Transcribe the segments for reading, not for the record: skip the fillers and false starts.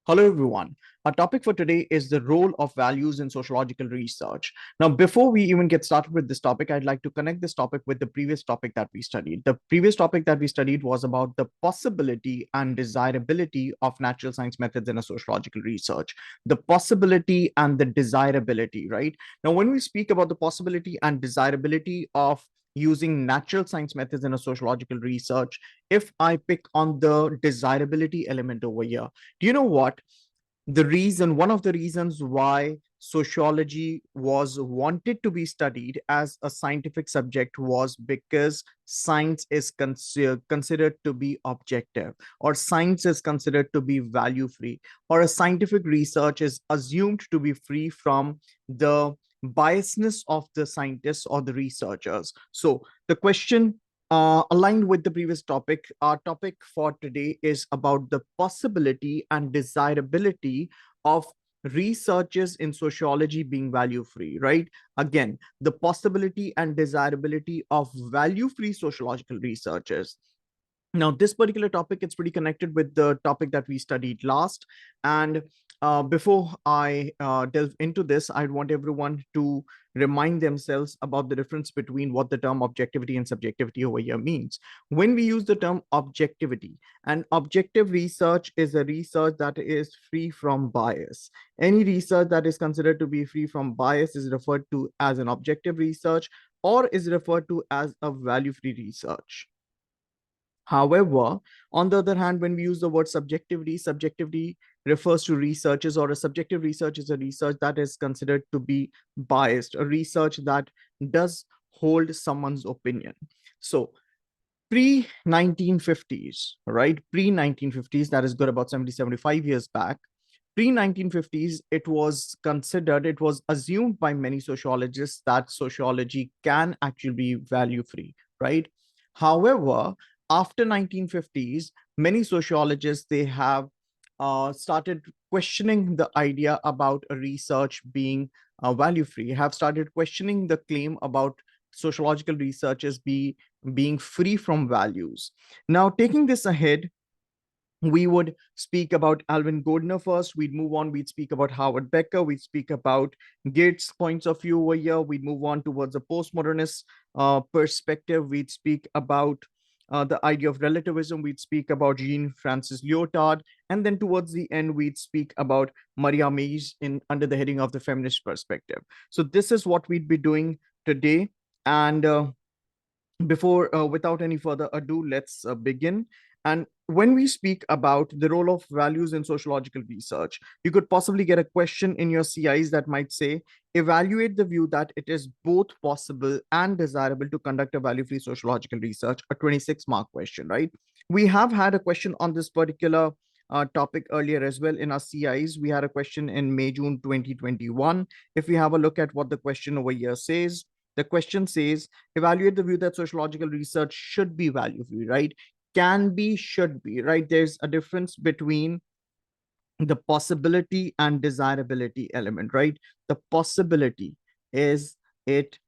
Hello, everyone. Our topic for today is the role of values in sociological research. Now, before we even get started with this topic, I'd like to connect this topic with the previous topic that we studied. The previous topic that we studied was about the possibility and desirability of natural science methods in a sociological research. The possibility and the desirability, right? Now, when we speak about the possibility and desirability of using natural science methods in a sociological research, if I pick on the desirability element over here, do you know what? One of the reasons why sociology was wanted to be studied as a scientific subject was because science is considered to be objective, or science is considered to be value free, or a scientific research is assumed to be free from the biasness of the scientists or the researchers. So the question, aligned with the previous topic, our topic for today is about the possibility and desirability of researches in sociology being value free, right? Again, the possibility and desirability of value free sociological researches. Now, this particular topic, it's pretty connected with the topic that we studied last. And before I delve into this, I'd want everyone to remind themselves about the difference between what the term objectivity and subjectivity over here means. When we use the term objectivity, an objective research is a research that is free from bias. Any research that is considered to be free from bias is referred to as an objective research, or is referred to as a value-free research. However, on the other hand, when we use the word subjectivity, subjectivity refers to researches, or a subjective research is a research that is considered to be biased, a research that does hold someone's opinion. So pre 1950s, right? Pre 1950s, that is good about 70, 75 years back. Pre 1950s, it was assumed by many sociologists that sociology can actually be value free, right? However, after 1950s, many sociologists, they have started questioning the idea about a research being value free, have started questioning the claim about sociological researches being free from values. Now, taking this ahead, we would speak about Alvin Gordner first. We'd move on. We'd speak about Howard Becker. We'd speak about Gates' points of view over here. We'd move on towards a postmodernist perspective. We'd speak about the idea of relativism. We'd speak about Jean Francis Lyotard. And then towards the end, we'd speak about Maria Mies in under the heading of the feminist perspective. So this is what we'd be doing today. And without any further ado, let's begin. And when we speak about the role of values in sociological research, you could possibly get a question in your CIs that might say, evaluate the view that it is both possible and desirable to conduct a value-free sociological research, a 26-mark question, right? We have had a question on this particular topic earlier as well in our CIs. We had a question in May, June 2021. If we have a look at what the question over here says, the question says, evaluate the view that sociological research should be value-free, right? Can be, should be, right? There's a difference between the possibility and desirability element, right? The possibility is it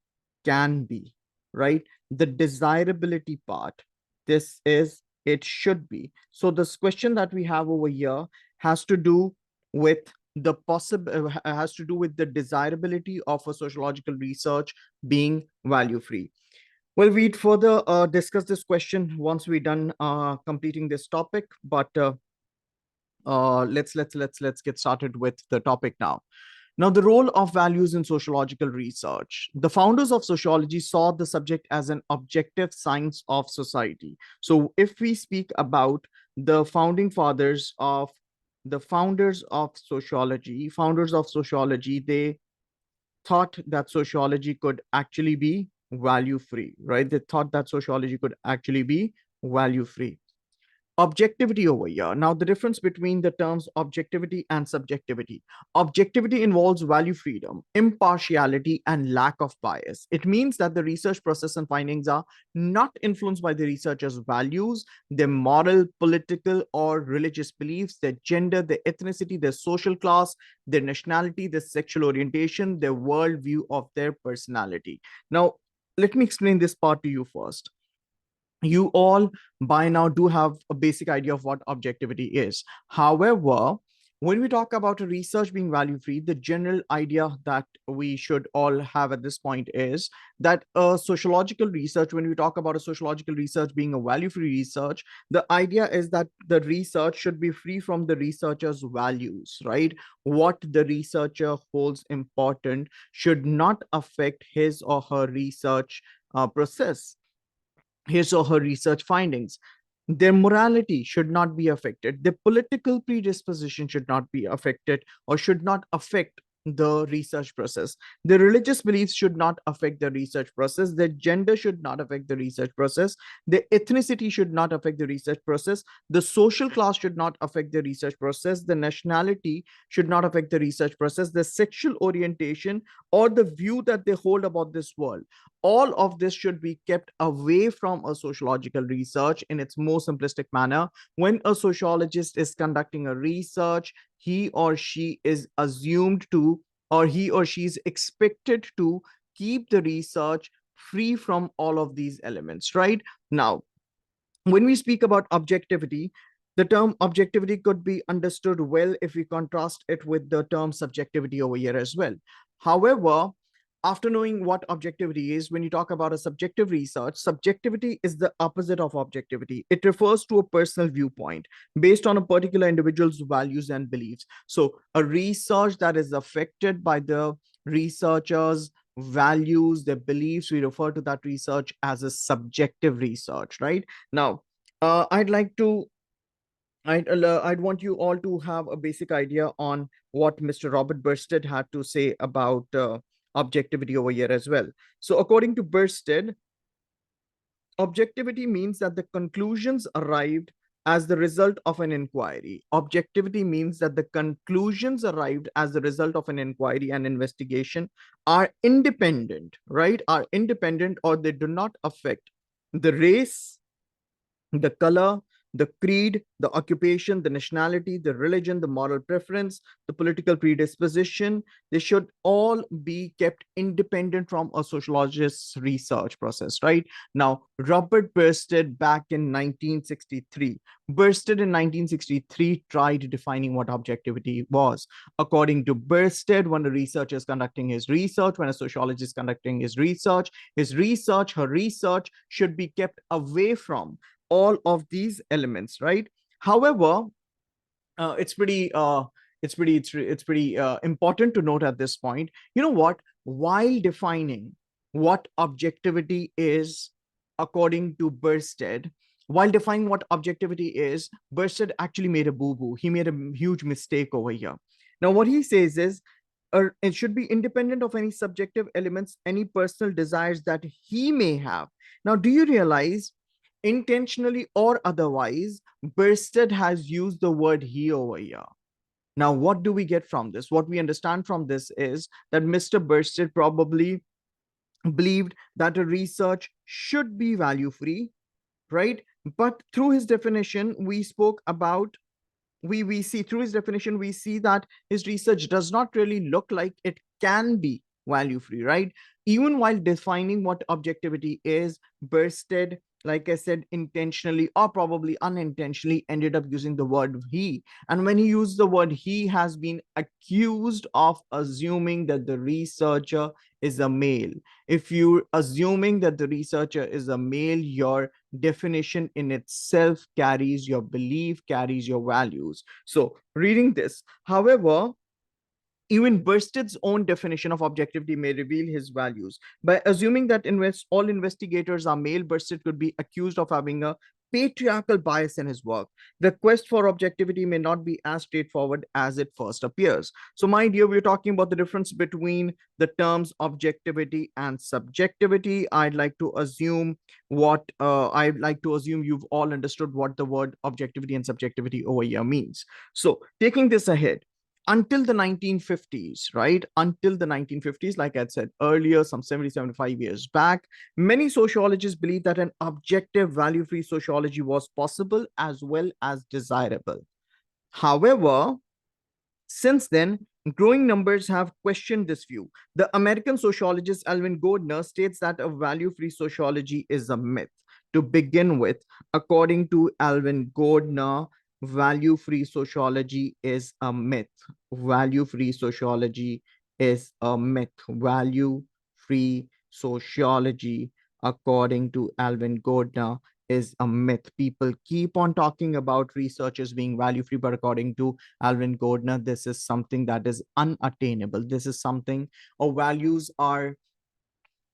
can be, right? The desirability part, this is it should be. So this question that we have over here has to do with the possible has to do with the desirability of a sociological research being value free. Well, we'd further discuss this question once we're done completing this topic, but let's get started with the topic now. Now, the role of values in sociological research. The founders of sociology saw the subject as an objective science of society. So, if we speak about the founders of sociology, they thought that sociology could actually be value free, right? They thought that sociology could actually be value free. Objectivity over here. Now, the difference between the terms objectivity and subjectivity. Objectivity involves value freedom, impartiality, and lack of bias. It means that the research process and findings are not influenced by the researcher's values, their moral, political, or religious beliefs, their gender, their ethnicity, their social class, their nationality, their sexual orientation, their worldview of their personality. Now, let me explain this part to you first. You all by now do have a basic idea of what objectivity is. However, When we talk about a research being value free, the general idea that we should all have at this point is that a sociological research, when we talk about a sociological research being a value free research, the idea is that the research should be free from the researcher's values, right? What the researcher holds important should not affect his or her research process, his or her research findings. Their morality should not be affected. Their political predisposition should not be affected or should not affect the research process. Their religious beliefs should not affect the research process. Their gender should not affect the research process. Their ethnicity should not affect the research process. The social class should not affect the research process. The nationality should not affect the research process. The sexual orientation or the view that they hold about this world, all of this should be kept away from a sociological research in its most simplistic manner. When a sociologist is conducting a research, he or she is assumed to, or he or she is expected to keep the research free from all of these elements, right? Now, when we speak about objectivity, the term objectivity could be understood well if we contrast it with the term subjectivity over here as well. However, after knowing what objectivity is, when you talk about a subjective research, subjectivity is the opposite of objectivity. It refers to a personal viewpoint based on a particular individual's values and beliefs. So, a research that is affected by the researcher's values, their beliefs, we refer to that research as a subjective research, right? Now, I'd like to I'd want you all to have a basic idea on what Mr. Robert Bursted had to say about objectivity over here as well. So, according to Bursted, objectivity means that the conclusions arrived as the result of an inquiry. Objectivity means that the conclusions arrived as the result of an inquiry and investigation are independent, right? Are independent, or they do not affect the race, the color, the creed, the occupation, the nationality, the religion, the moral preference, the political predisposition. They should all be kept independent from a sociologist's research process, right? Now, Robert Bursted back in 1963. Bursted in 1963 tried defining what objectivity was. According to Bursted, when a researcher is conducting his research, when a sociologist is conducting his research, her research should be kept away from all of these elements, right? However, it's pretty important to note at this point. You know what? While defining what objectivity is, according to Bursted, Bursted actually made a boo-boo. He made a huge mistake over here. Now, what he says is, it should be independent of any subjective elements, any personal desires that he may have. Now, do you realize, intentionally or otherwise, Bursted has used the word he over here? Now, what do we get from this? What we understand from this is that Mr. Bursted probably believed that a research should be value free, right? But through his definition, we spoke about we see through his definition, we see that his research does not really look like it can be value free, right? Even while defining what objectivity is, Bursted, like I said, intentionally or probably unintentionally ended up using the word he. And when he used the word he, has been accused of assuming that the researcher is a male. If you're assuming that the researcher is a male, your definition in itself carries your belief, carries your values. So, reading this, however, even Bursted's own definition of objectivity may reveal his values. By assuming that all investigators are male, Bursted could be accused of having a patriarchal bias in his work. The quest for objectivity may not be as straightforward as it first appears. So, my dear, we're talking about the difference between the terms objectivity and subjectivity. I'd like to assume you've all understood what the word objectivity and subjectivity over here means. So, taking this ahead, until the 1950s, right? Until the 1950s, like I said earlier, some 70, 75 years back, many sociologists believed that an objective, value free sociology was possible as well as desirable. However, since then, growing numbers have questioned this view. The American sociologist Alvin Gordner states that a value free sociology is a myth. To begin with, according to Alvin Gordner, value-free sociology is a myth. Value-free sociology is a myth. Value-free sociology, according to Alvin Gordner, is a myth. People keep on talking about researchers being value-free, but according to Alvin Gordner, this is something that is unattainable. This is something, or values are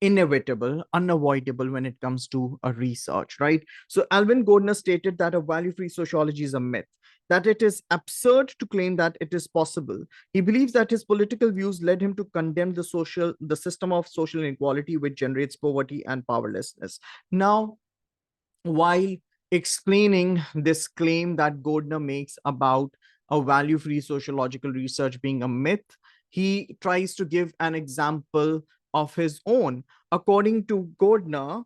inevitable, unavoidable when it comes to a research, right? So Alvin Gordner stated that a value-free sociology is a myth, that it is absurd to claim that it is possible. He believes that his political views led him to condemn the system of social inequality, which generates poverty and powerlessness. Now, while explaining this claim that Gordner makes about a value-free sociological research being a myth, he tries to give an example of his own. According to Gordner,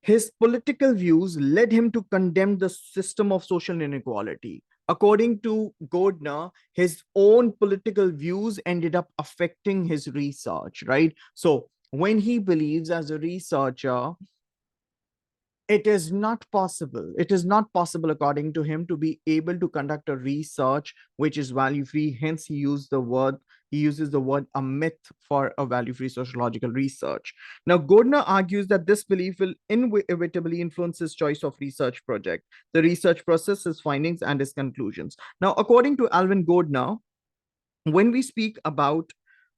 his political views led him to condemn the system of social inequality. According to Gordner, his own political views ended up affecting his research, right? So when he believes as a researcher it is not possible. It is not possible, according to him, to be able to conduct a research which is value-free. Hence, he uses the word a myth for a value-free sociological research. Now, Gordner argues that this belief will inevitably influence his choice of research project, the research process, his findings, and his conclusions. Now, according to Alvin Gordner, when we speak about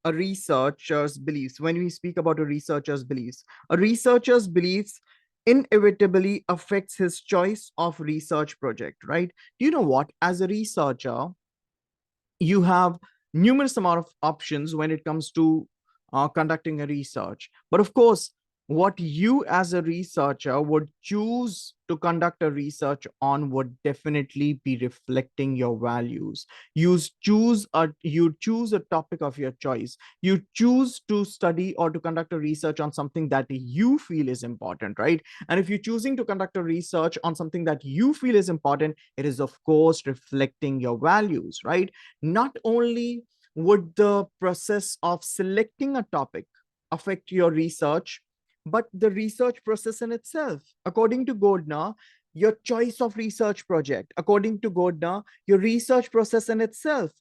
a researcher's beliefs, when we speak about a researcher's beliefs inevitably affects his choice of research project, right? Do you know what? As a researcher, you have numerous amount of options when it comes to conducting a research. But of course, what you as a researcher would choose to conduct a research on would definitely be reflecting your values. You choose a topic of your choice. You choose to study or to conduct a research on something that you feel is important, right? And if you're choosing to conduct a research on something that you feel is important, it is of course reflecting your values, right? Not only would the process of selecting a topic affect your research, but the research process in itself. According to Gordner, your choice of research project, according to Gordner, your research process in itself,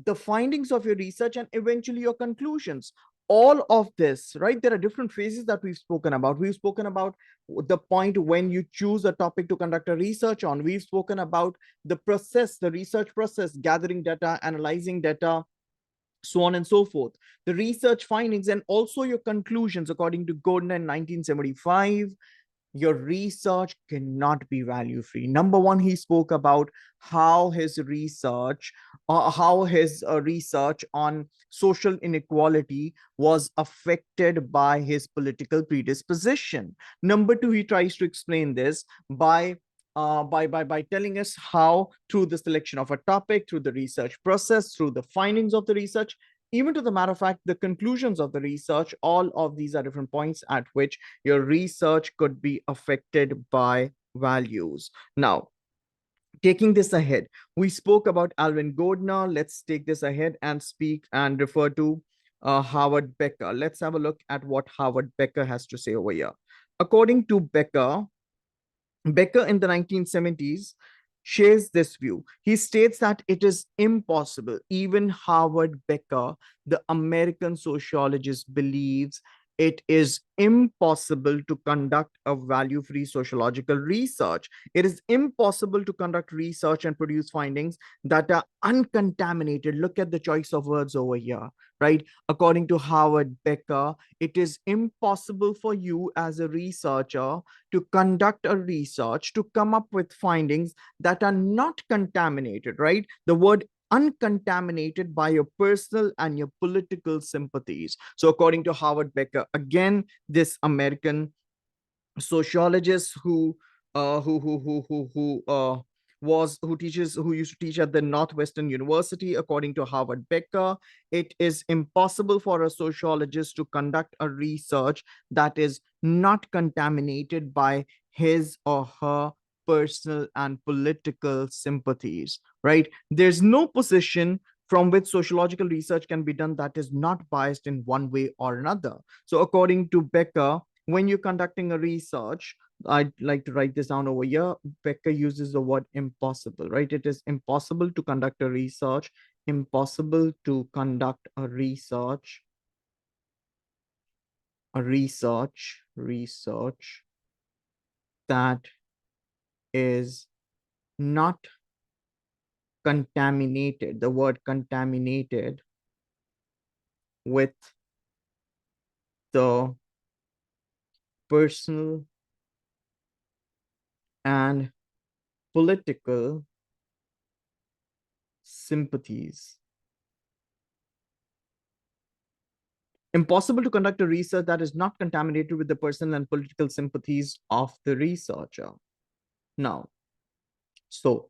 the findings of your research, and eventually your conclusions. All of this, right? There are different phases that we've spoken about. We've spoken about the point when you choose a topic to conduct a research on. We've spoken about the process, the research process, gathering data, analyzing data, so on and so forth. The research findings and also your conclusions, according to Gordon in 1975, your research cannot be value free. Number one, he spoke about how his research on social inequality was affected by his political predisposition. Number two, he tries to explain this by telling us how, through the selection of a topic, through the research process, through the findings of the research, even to the matter of fact, the conclusions of the research, all of these are different points at which your research could be affected by values. Now, taking this ahead, we spoke about Alvin Gordner. Let's take this ahead and speak and refer to Howard Becker. Let's have a look at what Howard Becker has to say over here. According to Becker in the 1970s shares this view. He states that it is impossible. Even Howard Becker, the American sociologist, believes it is impossible to conduct a value-free sociological research. It is impossible to conduct research and produce findings that are uncontaminated. Look at the choice of words over here, right? According to Howard Becker, it is impossible for you as a researcher to conduct a research to come up with findings that are not contaminated, right? The word uncontaminated by your personal and your political sympathies. So according to Howard Becker, again, this American sociologist who used to teach at the Northwestern University. According to Howard Becker, it is impossible for a sociologist to conduct a research that is not contaminated by his or her personal and political sympathies, right? There's no position from which sociological research can be done that is not biased in one way or another. So according to Becker, when you're conducting a research, I'd like to write this down over here. Becker uses the word impossible, right? It is impossible to conduct a research, impossible to conduct a research that is not contaminated, the word contaminated, with the personal and political sympathies. Impossible to conduct a research that is not contaminated with the personal and political sympathies of the researcher. Now, so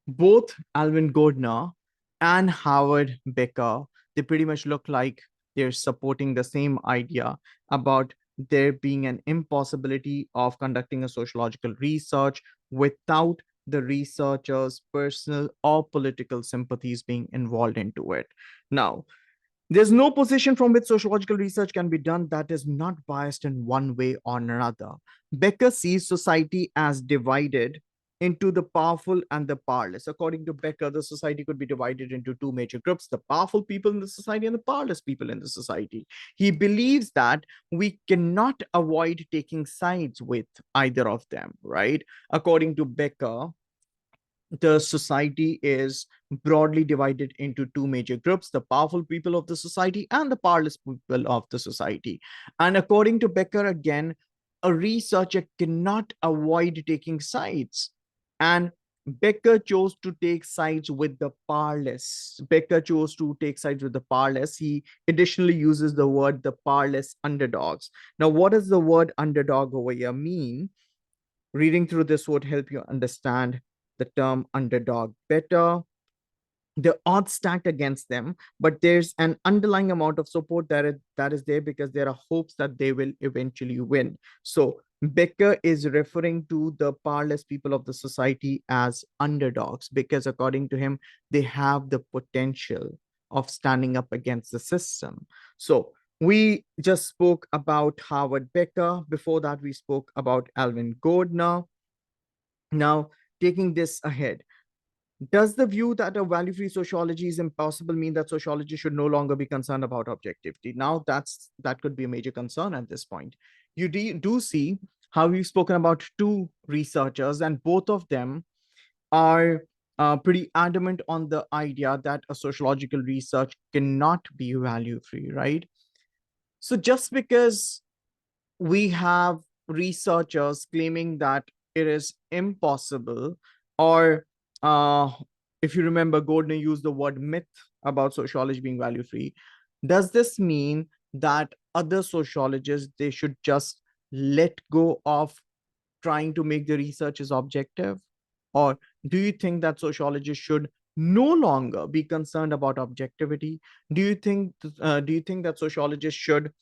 both Alvin Gordner and Howard Becker, they pretty much look like they're supporting the same idea about there being an impossibility of conducting a sociological research without the researcher's personal or political sympathies being involved into it. Now, there's no position from which sociological research can be done that is not biased in one way or another. Becker sees society as divided into the powerful and the powerless. According to Becker, the society could be divided into two major groups: the powerful people in the society and the powerless people in the society. He believes that we cannot avoid taking sides with either of them, right? According to Becker, the society is broadly divided into two major groups: the powerful people of the society and the powerless people of the society. And according to Becker, again, a researcher cannot avoid taking sides. And Becker chose to take sides with the powerless. Becker chose to take sides with the powerless. He additionally uses the word the powerless underdogs. Now, what does the word underdog over here mean? Reading through this would help you understand the term underdog better. The odds stacked against them, but there's an underlying amount of support that is there because there are hopes that they will eventually win. So Becker is referring to the powerless people of the society as underdogs because, according to him, they have the potential of standing up against the system. So we just spoke about Howard Becker. Before that, we spoke about Alvin Gordner. Now, taking this ahead, does the view that a value-free sociology is impossible mean that sociology should no longer be concerned about objectivity? Now, that could be a major concern at this point. You do see how we've spoken about two researchers, and both of them are pretty adamant on the idea that a sociological research cannot be value-free, right? So just because we have researchers claiming that it is impossible, or if you remember, Gordner used the word myth about sociology being value free. Does this mean that other sociologists, they should just let go of trying to make the research is objective? Or do you think that sociologists should no longer be concerned about objectivity? Do you think that sociologists should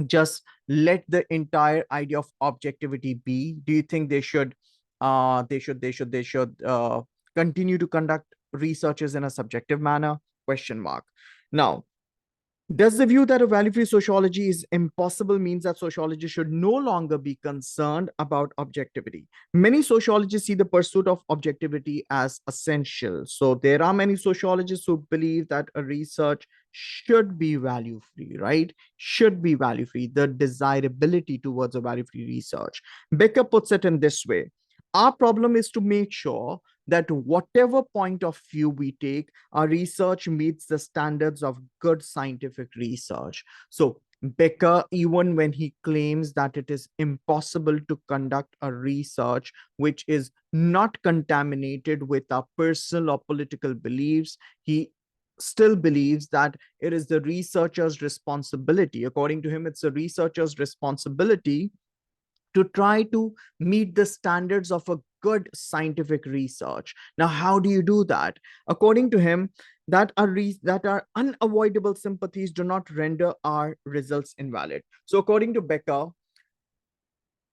just let the entire idea of objectivity be? Do you think they should continue to conduct researches in a subjective manner? Question mark. Now, does the view that a value-free sociology is impossible means that sociology should no longer be concerned about objectivity? Many sociologists see the pursuit of objectivity as essential. So there are many sociologists who believe that a research should be value-free, right? Should be value-free, the desirability towards a value-free research. Becker puts it in this way: our problem is to make sure that whatever point of view we take, our research meets the standards of good scientific research. So Becker, even when he claims that it is impossible to conduct a research which is not contaminated with our personal or political beliefs, he still believes that it is the researcher's responsibility. According to him, it's the researcher's responsibility to try to meet the standards of a good scientific research. Now, how do you do that? According to him, that our unavoidable sympathies do not render our results invalid. So, according to Becker,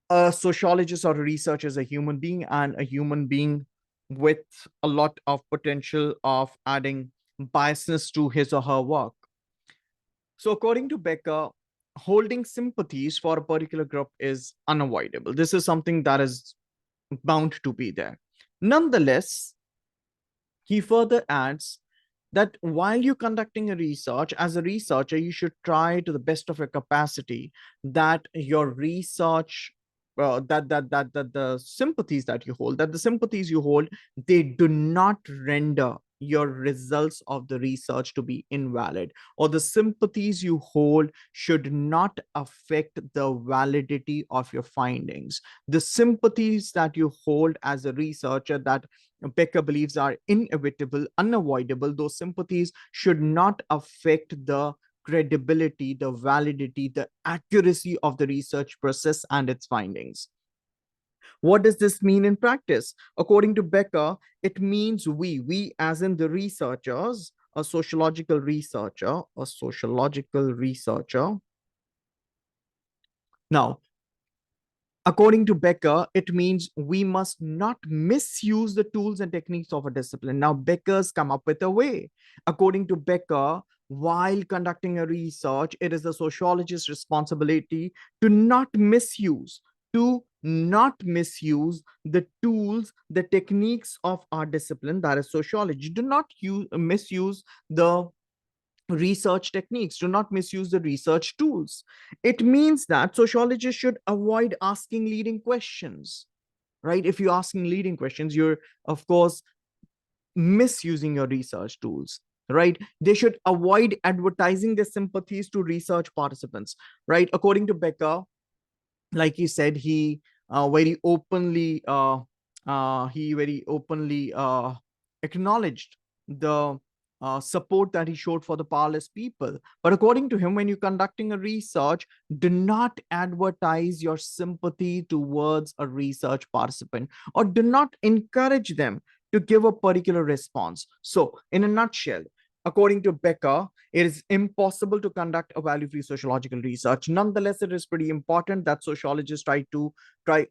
a sociologist or a researcher is a human being, and a human being with a lot of potential of adding biasness to his or her work. So, according to Becker, holding sympathies for a particular group is unavoidable. This is something that is bound to be there. Nonetheless, he further adds that while you're conducting a research, as a researcher, you should try to the best of your capacity that your research, that the sympathies that you hold, that the sympathies you hold, they do not render your results of the research to be invalid, or the sympathies you hold should not affect the validity of your findings. The sympathies that you hold as a researcher, that Becker believes are inevitable, unavoidable, those sympathies should not affect the credibility, the validity, the accuracy of the research process and its findings. What does this mean in practice? According to Becker, it means we as in the researchers, a sociological researcher. Now, according to Becker, it means we must not misuse the tools and techniques of a discipline. Now, Becker's come up with a way. According to Becker, while conducting a research, it is the sociologist's responsibility to not misuse, the tools, the techniques of our discipline, that is sociology. Do not misuse the research techniques, do not misuse the research tools. It means that sociologists should avoid asking leading questions, right? If you're asking leading questions, you're, of course, misusing your research tools, right? They should avoid advertising their sympathies to research participants, right? According to Becker, like he said, he very openly acknowledged the support that he showed for the powerless people. But according to him, when you're conducting a research, do not advertise your sympathy towards a research participant, or do not encourage them to give a particular response. So in a nutshell, according to Becker, it is impossible to conduct a value-free sociological research. Nonetheless, it is pretty important that a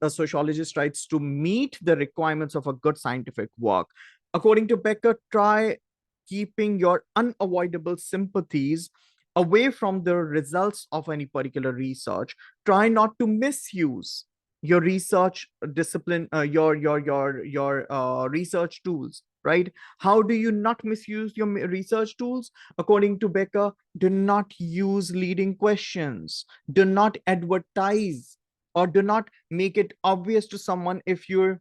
sociologist tries to meet the requirements of a good scientific work. According to Becker, try keeping your unavoidable sympathies away from the results of any particular research. Try not to misuse your research discipline, your research tools, right? How do you not misuse your research tools? According to Becker, do not use leading questions. Do not advertise, or do not make it obvious to someone if you're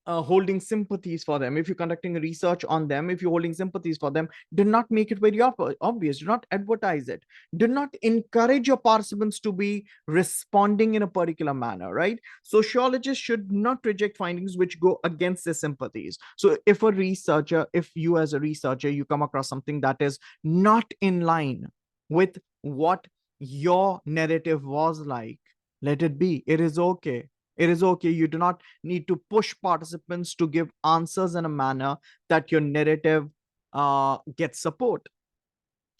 holding sympathies for them. If you're conducting research on them, if you're holding sympathies for them, do not make it very obvious. Do not advertise it. Do not encourage your participants to be responding in a particular manner, right? Sociologists should not reject findings which go against their sympathies. So if you as a researcher, you come across something that is not in line with what your narrative was like, let it be. It is okay. It is okay. You do not need to push participants to give answers in a manner that your narrative gets support.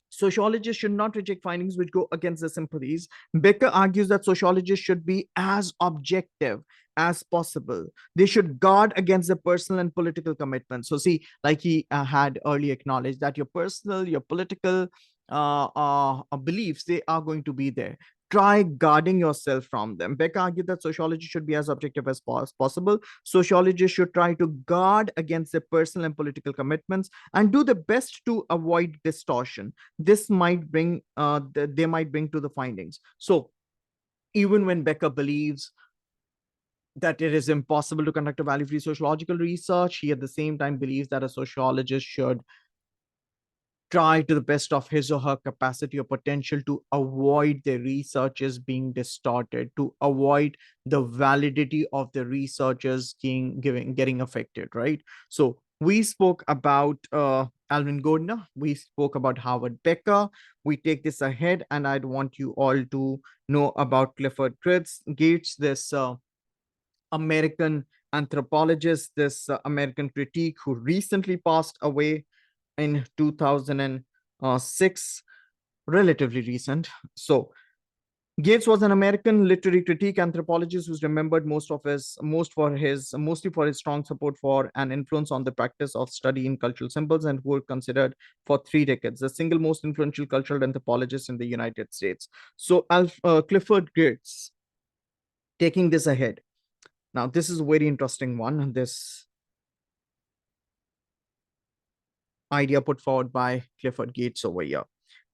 Sociologists should not reject findings which go against their sympathies. Becker argues that sociologists should be as objective as possible. They should guard against their personal and political commitments. So, see, like he had earlier acknowledged, that your personal, your political beliefs, they are going to be there. Try guarding yourself from them. Beck argued that sociology should be as objective as possible. Sociologists should try to guard against their personal and political commitments and do the best to avoid distortion. This might bring, they might bring to the findings. So even when Becker believes that it is impossible to conduct a value-free sociological research, he at the same time believes that a sociologist should try to the best of his or her capacity or potential to avoid the researches being distorted, to avoid the validity of the researchers getting affected, right? So we spoke about Alvin Gardner, we spoke about Howard Becker. We take this ahead, and I'd want you all to know about Clifford Gates, this American anthropologist, this American critique who recently passed away in 2006, relatively recent. So Gates was an American literary critic anthropologist who's remembered mostly for his strong support for and influence on the practice of study in cultural symbols, and who were considered for 3 decades the single most influential cultural anthropologist in the United States. So Clifford Gates, taking this ahead. Now, this is a very interesting one. This idea put forward by Clifford Gates over here.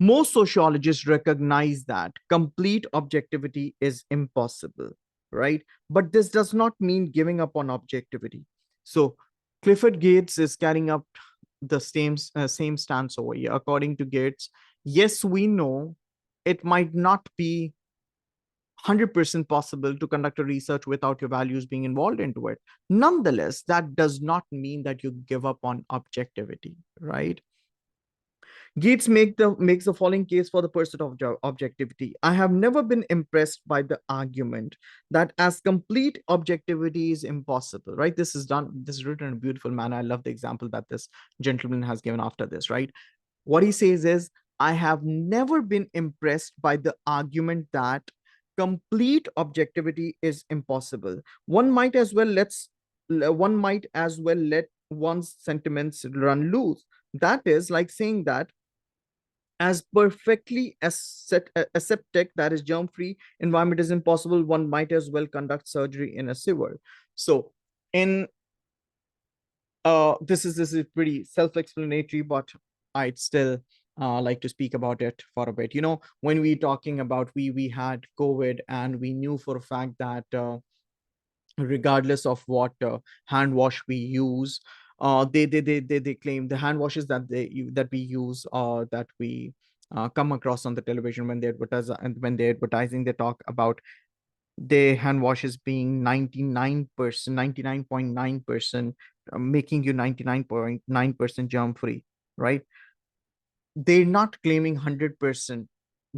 Most sociologists recognize that complete objectivity is impossible, right? But this does not mean giving up on objectivity. So Clifford Gates is carrying up the same stance over here. According to Gates, yes, we know it might not be 100% possible to conduct a research without your values being involved into it. Nonetheless, that does not mean that you give up on objectivity, right? Makes the following case for the pursuit of objectivity. I have never been impressed by the argument that as complete objectivity is impossible, right? This is written in a beautiful manner. I love the example that this gentleman has given after this, right? What he says is, I have never been impressed by the argument that complete objectivity is impossible. One might as well let one's sentiments run loose. That is like saying that as perfectly aseptic, that is germ-free environment is impossible, one might as well conduct surgery in a sewer. So in this is pretty self-explanatory, but I'd still like to speak about it for a bit. When we talking about we had COVID, and we knew for a fact that regardless of what hand wash we use, they claim the hand washes that we use, that we come across on the television when they advertise, and when they're advertising, they talk about the hand washes being 99%, 99.9%, making you 99.9% germ free, right? They're not claiming 100%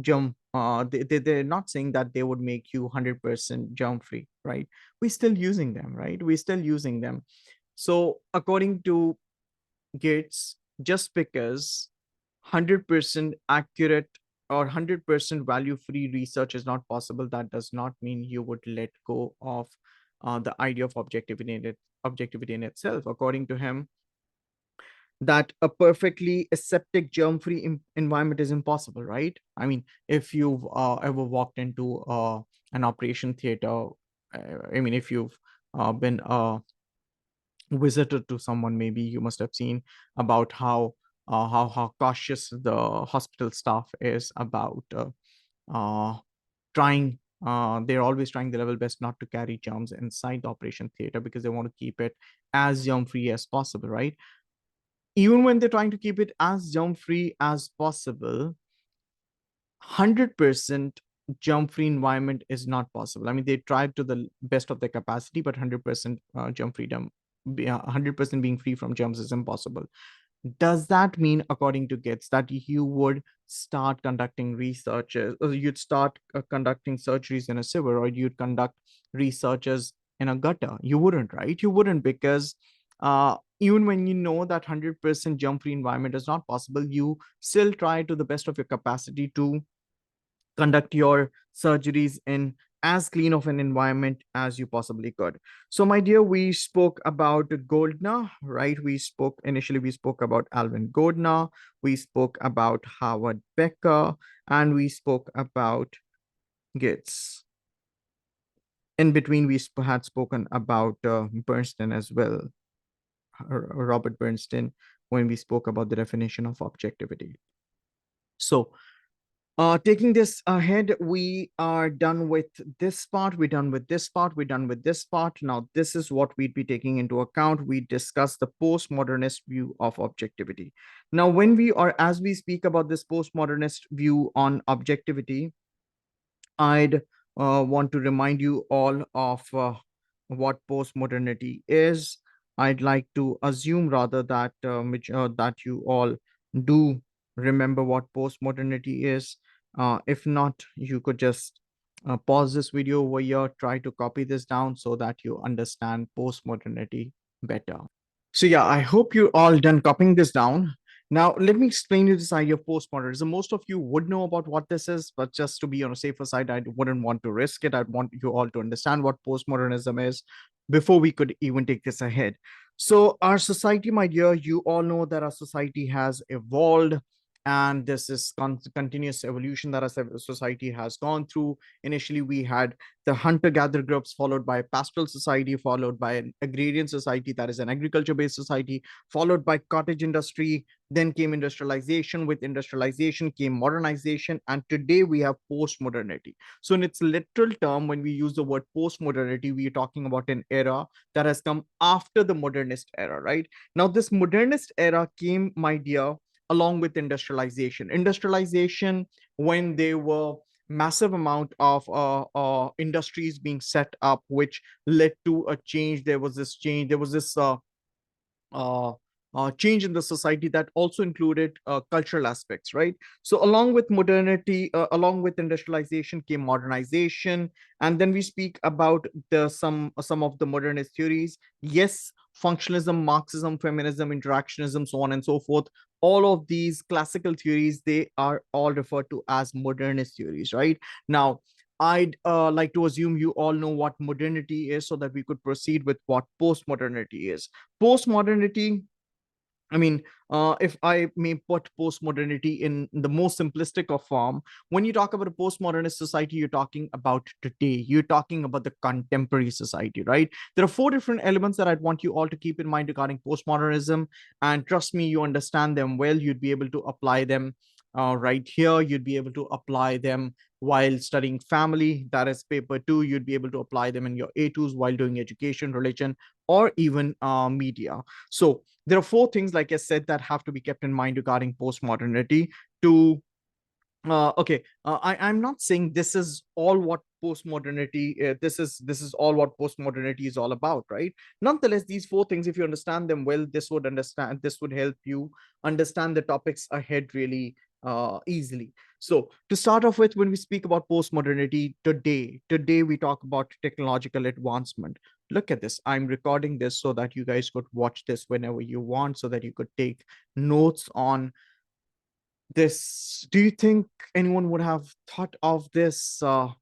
germ. They're not saying that they would make you 100% germ free, right? We're still using them, right? We're still using them. So according to Gates, just because 100% accurate or 100% value free research is not possible, that does not mean you would let go of the idea of objectivity in itself. According to him, that a perfectly aseptic germ-free environment is impossible, right? I mean, if you've ever walked into an operation theater, I mean, if you've been visitor to someone, maybe you must have seen about how cautious the hospital staff is about uh, trying. They're always trying their level best not to carry germs inside the operation theater, because they want to keep it as germ free as possible, right? Even when they're trying to keep it as germ free as possible, 100% germ free environment is not possible. I mean, they tried to the best of their capacity, but 100% germ freedom, 100% being free from germs is impossible. Does that mean, according to Gates, that you would start conducting researches, or you'd start conducting surgeries in a sewer, or you'd conduct researches in a gutter? You wouldn't, right? You wouldn't, because even when you know that 100% germ-free environment is not possible, you still try to the best of your capacity to conduct your surgeries in as clean of an environment as you possibly could. So, my dear, we spoke about Goldner, right? We spoke about Alvin Goldner, we spoke about Howard Becker, and we spoke about Gates. In between, we had spoken about Bernstein as well, Robert Bernstein, when we spoke about the definition of objectivity. So, taking this ahead, we are done with this part. We're done with this part. We're done with this part. Now, this is what we'd be taking into account. We discuss the postmodernist view of objectivity. Now, as we speak about this postmodernist view on objectivity, I'd want to remind you all of what postmodernity is. I'd like to assume rather that you all do remember what postmodernity is. If not, you could just pause this video over here, try to copy this down so that you understand postmodernity better. So yeah, I hope you're all done copying this down. Now, let me explain you this idea of postmodernism. Most of you would know about what this is, but just to be on a safer side, I wouldn't want to risk it. I'd want you all to understand what postmodernism is before we could even take this ahead. So, our society, my dear, you all know that our society has evolved, and this is continuous evolution that our society has gone through. Initially, we had the hunter-gatherer groups, followed by a pastoral society, followed by an agrarian society, that is an agriculture-based society, followed by cottage industry. Then came industrialization. With industrialization came modernization. And today we have post-modernity. So in its literal term, when we use the word post-modernity, we are talking about an era that has come after the modernist era, right? Now, this modernist era came, my dear, along with industrialization. Industrialization, when there were massive amount of industries being set up, which led to a change. There was this change. There was this uh, change in the society that also included cultural aspects, right? So, along with modernity, along with industrialization, came modernization, and then we speak about the some of the modernist theories. Yes, functionalism, Marxism, feminism, interactionism, so on and so forth. All of these classical theories, they are all referred to as modernist theories, right? Now, I'd like to assume you all know what modernity is so that we could proceed with what post-modernity is. Post-modernity, I mean, if I may put post-modernity in the most simplistic of form, when you talk about a postmodernist society, you're talking about today. You're talking about the contemporary society, right? There are four different elements that I'd want you all to keep in mind regarding postmodernism. And trust me, you understand them well. You'd be able to apply them right here. You'd be able to apply them while studying family. That is paper two. You'd be able to apply them in your A2s while doing education, religion, or even media. So, there are four things, like I said, that have to be kept in mind regarding postmodernity. To okay, I'm not saying this is all what postmodernity. This is all what postmodernity is all about, right? Nonetheless, these four things, if you understand them well, this would help you understand the topics ahead really easily. So, to start off with, when we speak about postmodernity today we talk about technological advancement. Look at this. I'm recording this so that you guys could watch this whenever you want, so that you could take notes on this. Do you think anyone would have thought of this some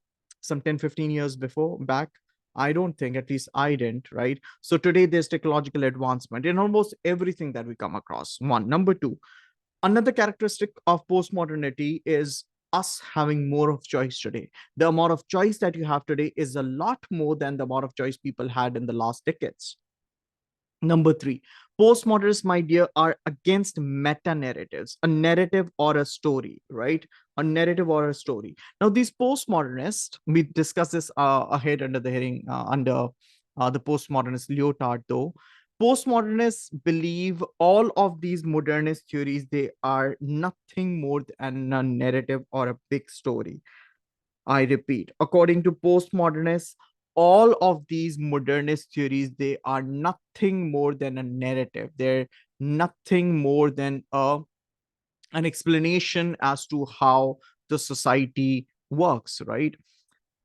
10-15 years before back? I don't think, at least I didn't, right? So today there's technological advancement in almost everything that we come across. One. Number two, another characteristic of postmodernity is us having more of choice today. The amount of choice that you have today is a lot more than the amount of choice people had in the last decades. Number three, postmodernists, my dear, are against meta narratives, a narrative or a story, right? A narrative or a story. Now, these postmodernists, we discuss this ahead under the heading, under the postmodernist leotard, though. Postmodernists believe all of these modernist theories, they are nothing more than a narrative or a big story. I repeat, according to postmodernists, all of these modernist theories, they are nothing more than a narrative. They're nothing more than an explanation as to how the society works, right?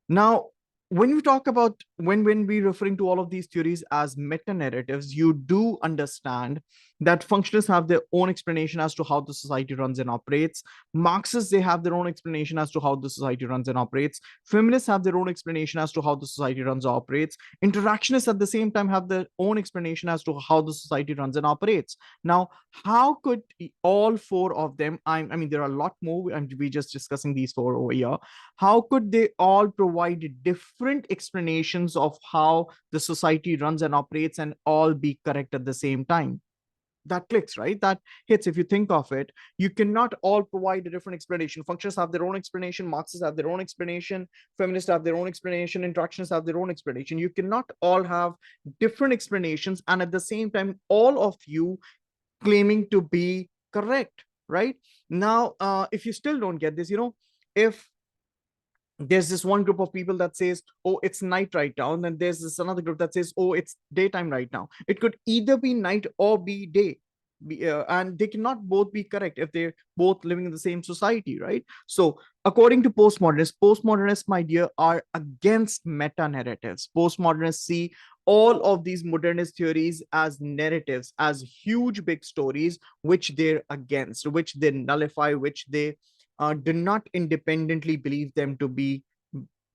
Now, when you talk about when we referring to all of these theories as meta narratives, you do understand that functionalists have their own explanation as to how the society runs and operates. Marxists, they have their own explanation as to how the society runs and operates. Feminists have their own explanation as to how the society runs and operates. Interactionists at the same time have their own explanation as to how the society runs and operates. Now, how could all four of them, I mean, there are a lot more, and we're just discussing these four over here. How could they all provide different explanations of how the society runs and operates and all be correct at the same time? That clicks, right? That hits. If you think of it, you cannot all provide a different explanation. Functionists have their own explanation, Marxists have their own explanation, feminists have their own explanation, interactionists have their own explanation. You cannot all have different explanations and at the same time all of you claiming to be correct, right? Now, if you still don't get this, if there's this one group of people that says, oh, it's night right now, and then there's this another group that says, oh, it's daytime right now. It could either be night or be day. And they cannot both be correct if they're both living in the same society, right? So according to postmodernists, my dear, are against meta narratives. Postmodernists see all of these modernist theories as narratives, as huge big stories, which they're against, which they nullify, which they do not independently believe them to be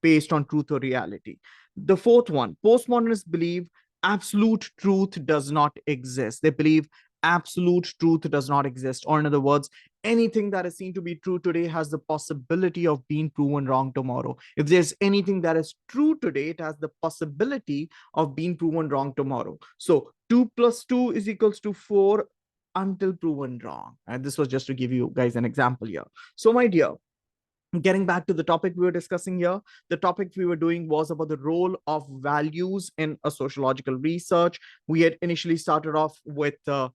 based on truth or reality. The fourth one, postmodernists believe absolute truth does not exist. They believe absolute truth does not exist. Or, in other words, anything that is seen to be true today has the possibility of being proven wrong tomorrow. If there's anything that is true today, it has the possibility of being proven wrong tomorrow. So 2 plus 2 is equals to 4 until proven wrong. And this was just to give you guys an example here. So, my dear, getting back to the topic we were discussing here, the topic we were doing was about the role of values in a sociological research. We had initially started off with the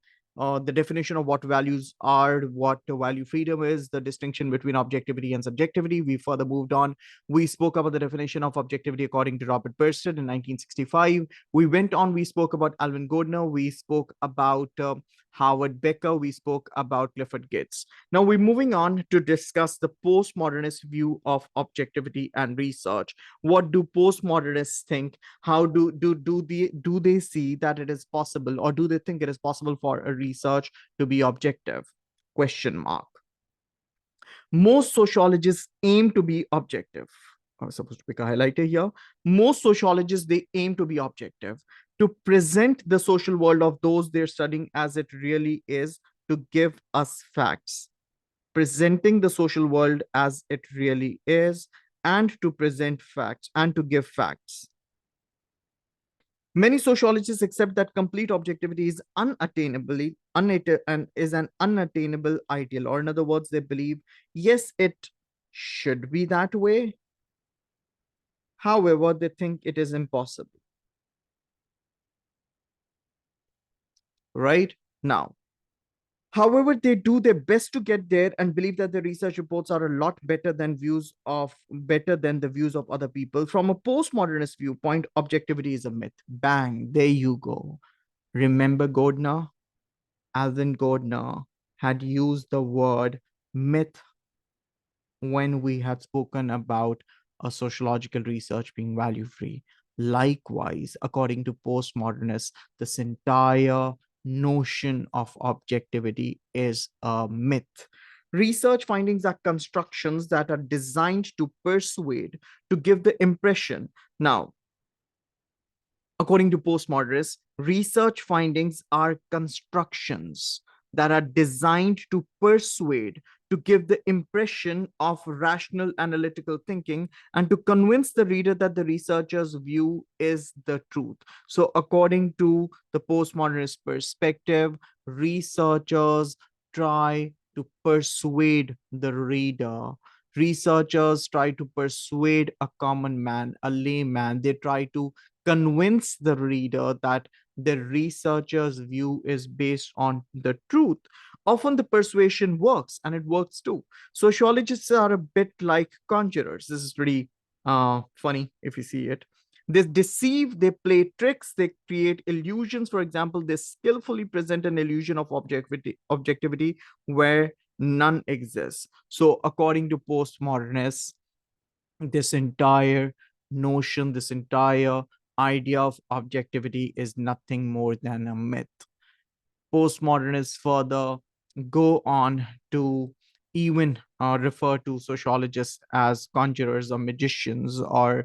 definition of what values are, what value freedom is, the distinction between objectivity and subjectivity. We further moved on. We spoke about the definition of objectivity according to Robert Bursted in 1965. We went on, we spoke about Alvin Gardner, we spoke about Howard Becker, we spoke about Clifford Geertz. Now we're moving on to discuss the postmodernist view of objectivity and research. What do postmodernists think? How do they see that it is possible, or do they think it is possible for a research to be objective? Question mark. Most sociologists aim to be objective. I was supposed to pick a highlighter here. Most sociologists, they aim to be objective, to present the social world of those they're studying as it really is, to give us facts. Presenting the social world as it really is, and to present facts and to give facts. Many sociologists accept that complete objectivity is and is an unattainable ideal. Or, in other words, they believe, yes, it should be that way. However, they think it is impossible. Right? Now, however, they do their best to get there and believe that the research reports are a lot better than the views of other people. From a postmodernist viewpoint, objectivity is a myth. Bang, there you go. Remember Gardner? Alvin Gardner had used the word myth when we had spoken about a sociological research being value free. Likewise, according to postmodernists, this entire notion of objectivity is a myth. Research findings are constructions that are designed to persuade, to give the impression. Now, according to postmodernists, research findings are constructions that are designed to persuade, to give the impression of rational analytical thinking, and to convince the reader that the researcher's view is the truth. So, according to the postmodernist perspective, researchers try to persuade the reader. Researchers try to persuade a common man, a layman. They try to convince the reader that the researcher's view is based on the truth. Often the persuasion works, and it works too. Sociologists are a bit like conjurers. This is pretty funny if you see it. They deceive, they play tricks, they create illusions. For example, they skillfully present an illusion of objectivity where none exists. So, according to postmodernists, this entire notion, this entire idea of objectivity is nothing more than a myth. Postmodernists further go on to even refer to sociologists as conjurers or magicians, uh,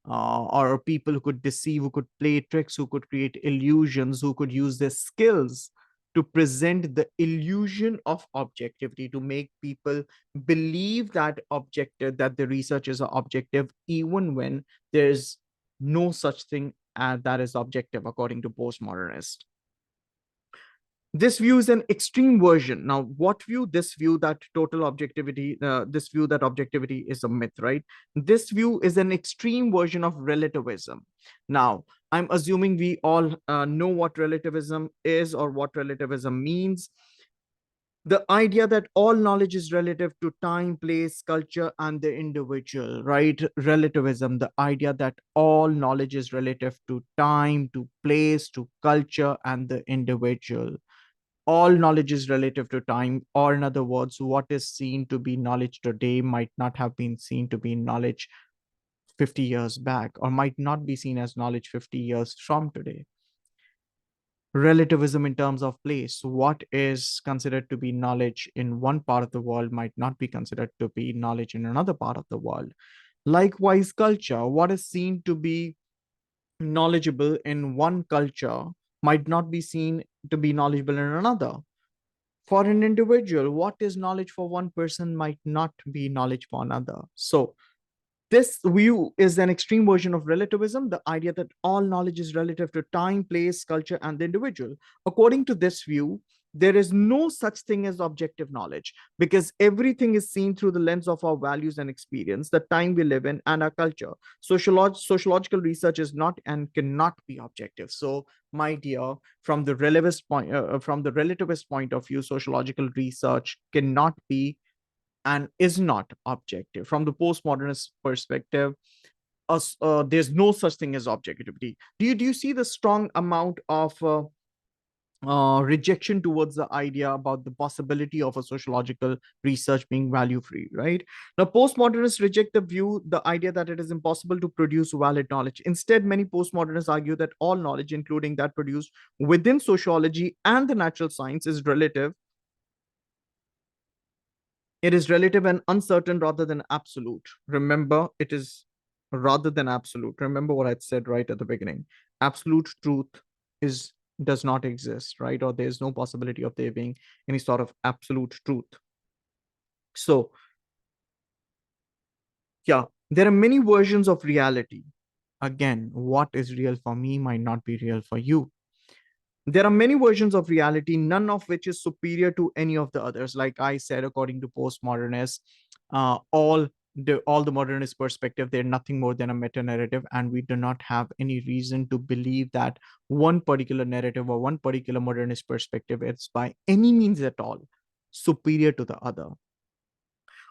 or people who could deceive, who could play tricks, who could create illusions, who could use their skills to present the illusion of objectivity, to make people believe that the researchers are objective, even when there's no such thing as that is objective, according to postmodernists. This view is an extreme version. Now, what view? This view that total objectivity, this view that objectivity is a myth, right? This view is an extreme version of relativism. Now, I'm assuming we all know what relativism is or what relativism means. The idea that all knowledge is relative to time, place, culture, and the individual, right? Relativism, the idea that all knowledge is relative to time, to place, to culture, and the individual. All knowledge is relative to time, or in other words, what is seen to be knowledge today might not have been seen to be knowledge 50 years back, or might not be seen as knowledge 50 years from today. Relativism in terms of place. What is considered to be knowledge in one part of the world might not be considered to be knowledge in another part of the world. Likewise, culture. What is seen to be knowledgeable in one culture might not be seen to be knowledgeable in another. For an individual, what is knowledge for one person might not be knowledge for another. So, this view is an extreme version of relativism, the idea that all knowledge is relative to time, place, culture, and the individual. According to this view, there is no such thing as objective knowledge because everything is seen through the lens of our values and experience, the time we live in, and our culture. Sociological research is not and cannot be objective. So, my dear, from the relativist point of view, sociological research cannot be and is not objective. From the postmodernist perspective, there's no such thing as objectivity. Do you see the strong amount of rejection towards the idea about the possibility of a sociological research being value free, right? Now, postmodernists reject the idea that it is impossible to produce valid knowledge. Instead, many postmodernists argue that all knowledge, including that produced within sociology and the natural science, is relative. It is relative and uncertain rather than absolute. Remember, it is rather than absolute. Remember what I said right at the beginning. Absolute truth is does not exist, right? Or there's no possibility of there being any sort of absolute truth. So, yeah, there are many versions of reality. Again, what is real for me might not be real for you. There are many versions of reality, none of which is superior to any of the others. Like I said, according to postmodernists, all the modernist perspective, they're nothing more than a meta narrative, and we do not have any reason to believe that one particular narrative or one particular modernist perspective is by any means at all superior to the other.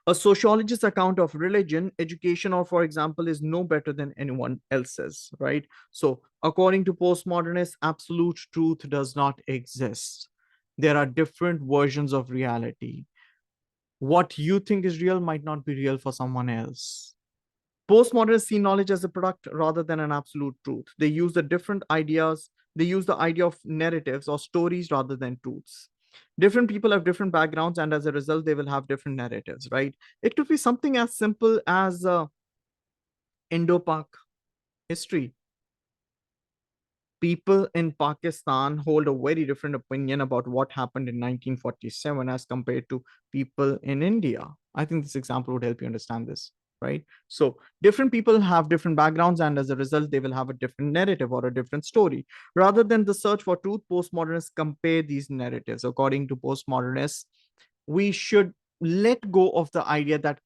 A sociologist's account of religion, education, or for example, is no better than anyone else's, right? So, according to postmodernists, absolute truth does not exist. There are different versions of reality. What you think is real might not be real for someone else. Postmodernists see knowledge as a product rather than an absolute truth. They use the different ideas, they use the idea of narratives or stories rather than truths. Different people have different backgrounds, and as a result, they will have different narratives, right? It could be something as simple as Indo Pak history. People in Pakistan hold a very different opinion about what happened in 1947 as compared to people in India. I think this example would help you understand this, right? So, different people have different backgrounds, and as a result, they will have a different narrative or a different story. Rather than the search for truth, postmodernists compare these narratives. According to postmodernists, we should let go of the idea that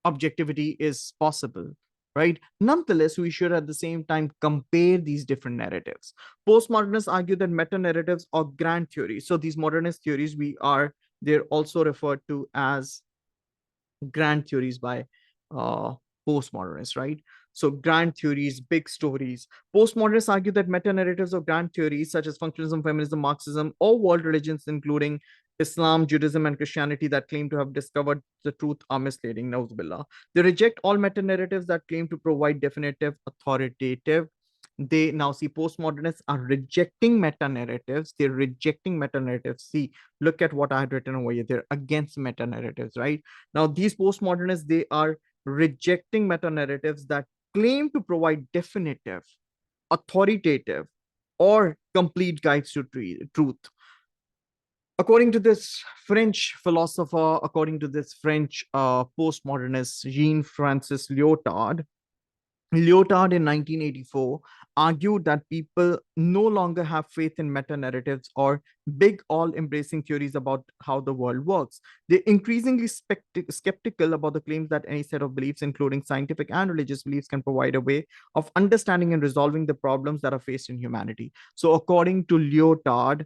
objectivity is possible, right? Nonetheless, we should at the same time compare these different narratives. Postmodernists argue that meta narratives are grand theories. So these modernist theories, they're also referred to as grand theories by uh, postmodernists, right? So grand theories, big stories. Postmodernists argue that meta-narratives of grand theories such as functionalism, feminism, Marxism, or world religions, including Islam, Judaism, and Christianity that claim to have discovered the truth are misleading. Nauzubillah. They reject all meta-narratives that claim to provide definitive, authoritative. They now see postmodernists are rejecting meta-narratives. They're rejecting meta-narratives. See, look at what I had written over here. They're against meta-narratives, right? Now, these postmodernists, they are rejecting meta narratives that claim to provide definitive, authoritative, or complete guides to truth. According to this French philosopher, according to this French postmodernist Jean-Francis Lyotard in 1984 argued that people no longer have faith in meta narratives or big, all embracing theories about how the world works. They're increasingly skeptical about the claims that any set of beliefs, including scientific and religious beliefs, can provide a way of understanding and resolving the problems that are faced in humanity. So, according to Lyotard,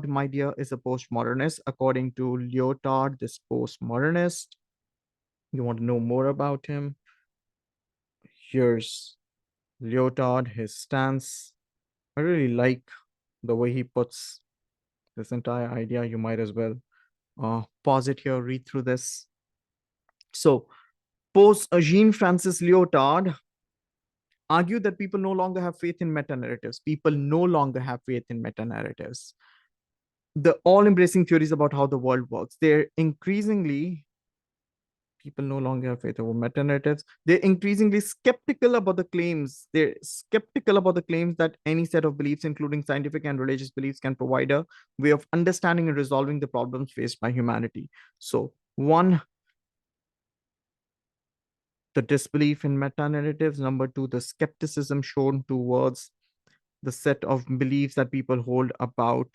my dear, is a postmodernist. According to Lyotard, this postmodernist, you want to know more about him? Here's Lyotard, his stance. I really like the way he puts this entire idea. You might as well pause it here, read through this. So, Suppose Jean Francis Lyotard argued that people no longer have faith in meta narratives. People no longer have faith in meta narratives. The all embracing theories about how the world works. They're increasingly, people no longer have faith over meta narratives. They're increasingly skeptical about the claims. They're skeptical about the claims that any set of beliefs, including scientific and religious beliefs, can provide a way of understanding and resolving the problems faced by humanity. So, one, the disbelief in meta narratives. Number two, the skepticism shown towards the set of beliefs that people hold about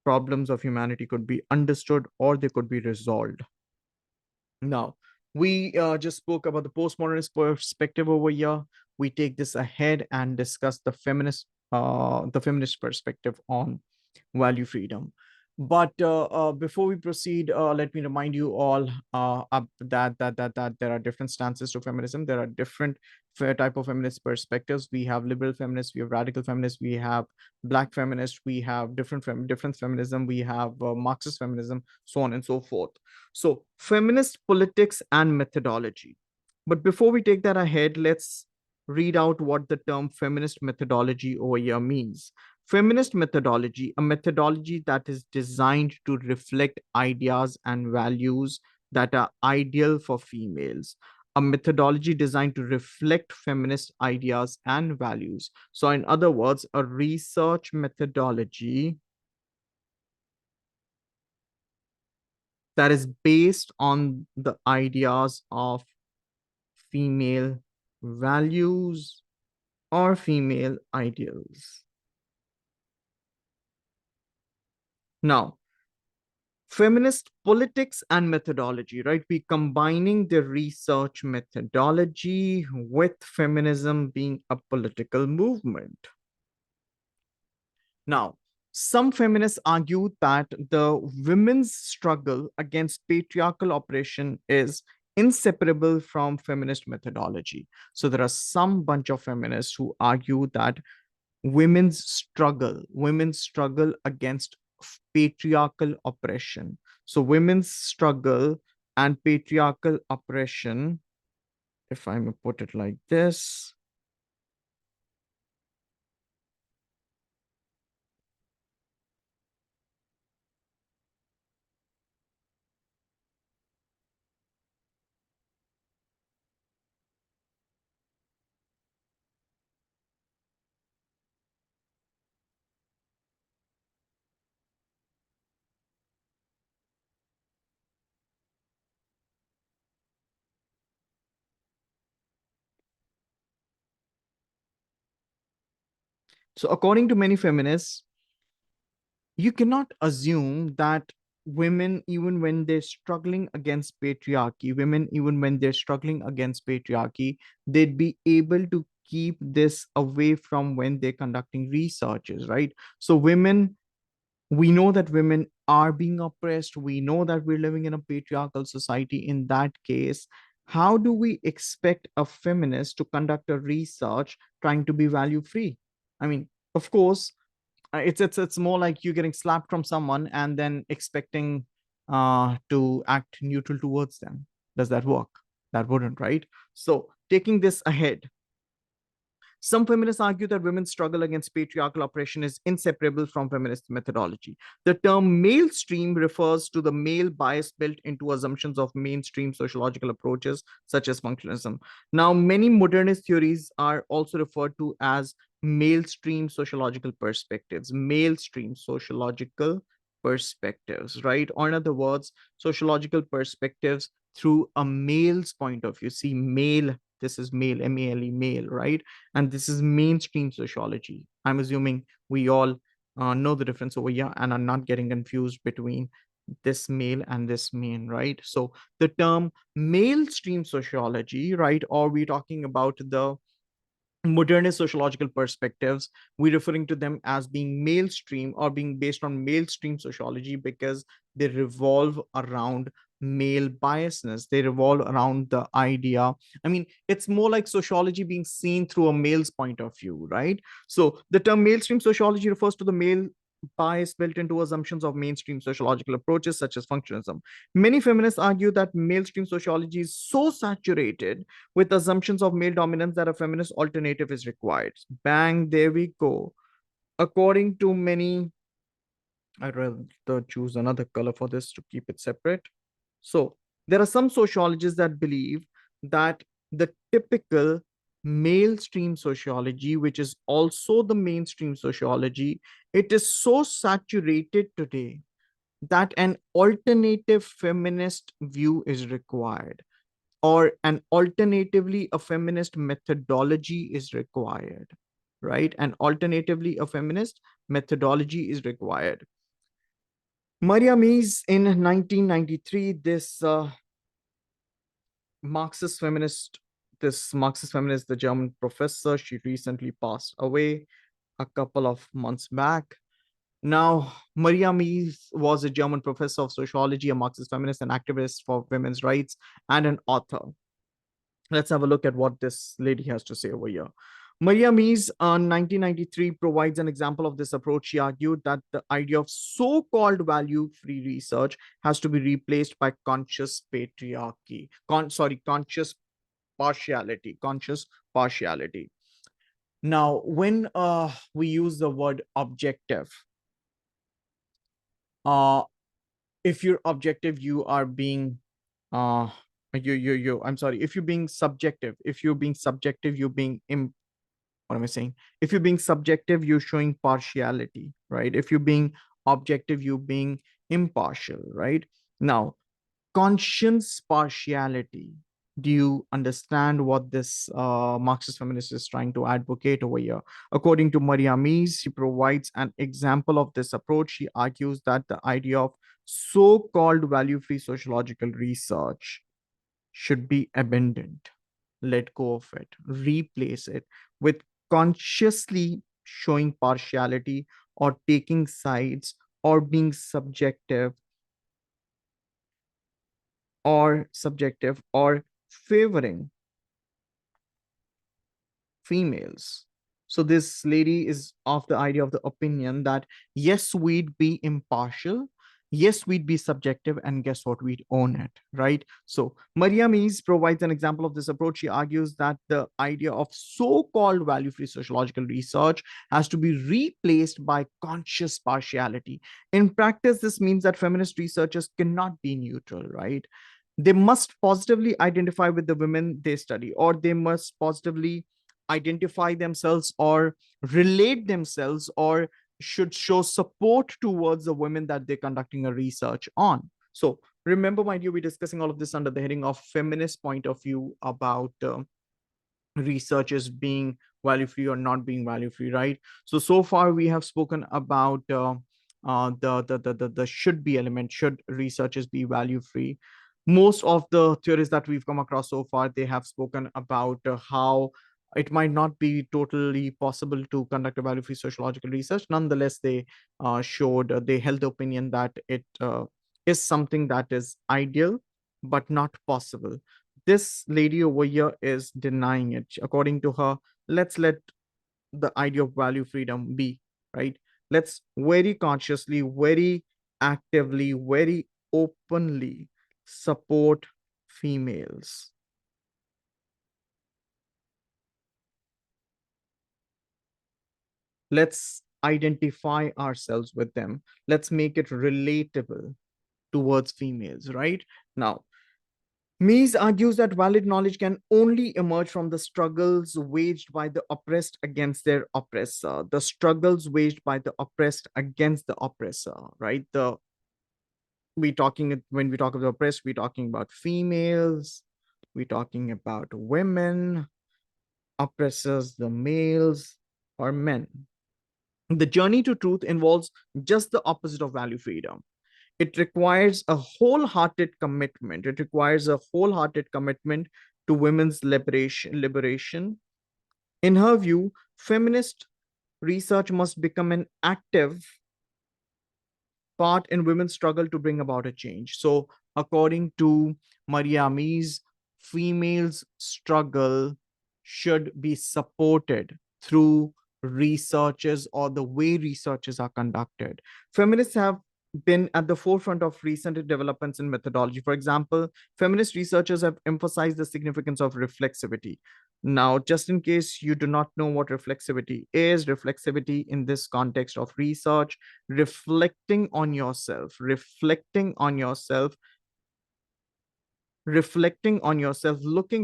problems of humanity could be understood or they could be resolved. Now, we just spoke about the postmodernist perspective over here. We take this ahead and discuss the feminist perspective on value freedom. But before we proceed, let me remind you all that there are different stances to feminism. There are different type of feminist perspectives. We have liberal feminists, we have radical feminists, we have black feminists, we have different feminism, we have Marxist feminism, so on and so forth. So, feminist politics and methodology. But before we take that ahead, let's read out what the term feminist methodology over here means. Feminist methodology, a methodology that is designed to reflect ideas and values that are ideal for females. A methodology designed to reflect feminist ideas and values. So, in other words, a research methodology that is based on the ideas of female values or female ideals. Now, feminist politics and methodology, right? We combining the research methodology with feminism being a political movement. Now, some feminists argue that the women's struggle against patriarchal oppression is inseparable from feminist methodology. So there are some bunch of feminists who argue that women's struggle against patriarchal oppression. So women's struggle and patriarchal oppression, if I may put it like this, so according to many feminists, you cannot assume that women, even when they're struggling against patriarchy, they'd be able to keep this away from when they're conducting researches, right? So women, we know that women are being oppressed. We know that we're living in a patriarchal society. In that case, how do we expect a feminist to conduct a research trying to be value free? I mean, of course, it's more like you getting slapped from someone and then expecting to act neutral towards them. Does that work? That wouldn't, right? So taking this ahead, some feminists argue that women's struggle against patriarchal oppression is inseparable from feminist methodology. The term mainstream refers to the male bias built into assumptions of mainstream sociological approaches, such as functionalism. Now, many modernist theories are also referred to as mainstream sociological perspectives, right? Or in other words, sociological perspectives through a male's point of view. See, male, this is male, M-A-L-E, male, right? And this is mainstream sociology. I'm assuming we all know the difference over here and are not getting confused between this male and this main, right? So the term mainstream sociology, right? Or we talking about the modernist sociological perspectives, we're referring to them as being mainstream or being based on mainstream sociology because they revolve around male biasness. They revolve around the idea. I mean, it's more like sociology being seen through a male's point of view, right? So the term mainstream sociology refers to the male bias built into assumptions of mainstream sociological approaches such as functionalism. Many feminists argue that mainstream sociology is so saturated with assumptions of male dominance that a feminist alternative is required. Bang, there we go. According to many, I'd rather choose another color for this to keep it separate. So, there are some sociologists that believe that the typical male stream sociology, which is also the mainstream sociology, it is so saturated today that an alternative feminist view is required, or an alternatively a feminist methodology is required, right? And alternatively a feminist methodology is required. Maria Mies in 1993, Marxist feminist, this Marxist feminist, the German professor, she recently passed away a couple of months back. Now, Maria Mies was a German professor of sociology, a Marxist feminist, an activist for women's rights, and an author. Let's have a look at what this lady has to say over here. Maria Mies, in 1993, provides an example of this approach. She argued that the idea of so-called value-free research has to be replaced by conscious patriarchy. Conscious partiality. Conscious partiality. Now, when we use the word objective, uh, if you're objective, you are being uh I'm sorry, if you're being subjective, you're being what am I saying? If you're being subjective, you're showing partiality, right? If you're being objective, you're being impartial, right? Now, conscience partiality. Do you understand what this Marxist feminist is trying to advocate over here? According to Maria Mies, she provides an example of this approach. She argues that the idea of so-called value-free sociological research should be abandoned. Let go of it, replace it with consciously showing partiality or taking sides or being subjective or favoring females. So this lady is of the idea of the opinion that yes, we'd be impartial, yes, we'd be subjective, and guess what? We'd own it, right? So Maria Mies provides an example of this approach. She argues that the idea of so-called value-free sociological research has to be replaced by conscious partiality. In practice, this means that feminist researchers cannot be neutral, right? They must positively identify with the women they study, or they must positively identify themselves or relate themselves, or should show support towards the women that they're conducting a research on. So remember, my dear, we're discussing all of this under the heading of feminist point of view about research is being value free or not being value free, right? So far we have spoken about the should be element. Should researchers be value free? Most of the theories that we've come across so far, they have spoken about how it might not be totally possible to conduct a value free sociological research. Nonetheless, they held the opinion that it is something that is ideal but not possible. This lady over here is denying it. According to her, let's let the idea of value freedom be, right? Let's very consciously, very actively, very openly support females. Let's identify ourselves with them. Let's make it relatable towards females, right? Now, Mies argues that valid knowledge can only emerge from the struggles waged by the oppressed against their oppressor, the struggles waged by the oppressed against the oppressor, right? When we talk about oppressed, we're talking about females, we're talking about women, oppressors, the males or men. The journey to truth involves just the opposite of value freedom. It requires a wholehearted commitment. It requires a wholehearted commitment to women's liberation. In her view, feminist research must become an active part in women's struggle to bring about a change. So, according to Maria Mies, females' struggle should be supported through researches or the way researches are conducted. Feminists have been at the forefront of recent developments in methodology. For example, feminist researchers have emphasized the significance of reflexivity. Now, just in case you do not know what reflexivity in this context of research, reflecting on yourself, looking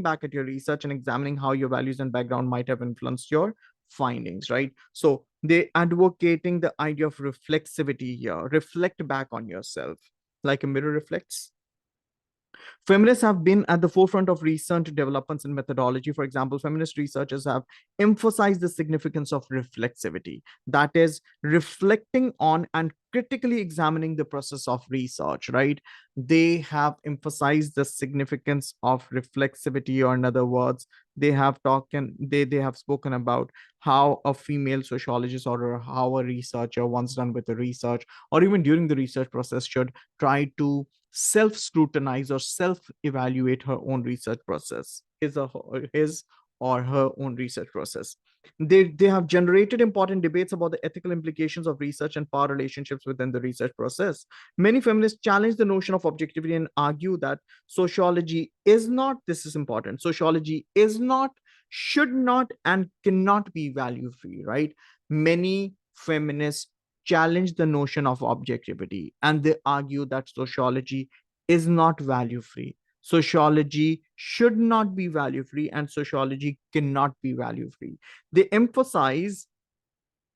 back at your research and examining how your values and background might have influenced your findings, right? So they advocating the idea of reflexivity here. Reflect back on yourself like a mirror reflects. Feminists have been at the forefront of recent developments in methodology. For example, feminist researchers have emphasized the significance of reflexivity, that is, reflecting on and critically examining the process of research, right? They have emphasized the significance of reflexivity, or in other words, they have spoken about how a female sociologist or how a researcher, once done with the research, or even during the research process, should try to self-scrutinize or self-evaluate her own research process, his or her own research process. They have generated important debates about the ethical implications of research and power relationships within the research process. Many feminists challenge the notion of objectivity and argue that sociology is not, this is important, sociology is not, should not, and cannot be value free, right? Many feminists challenge the notion of objectivity, and they argue that sociology is not value free. Sociology should not be value free, and sociology cannot be value free. They emphasize,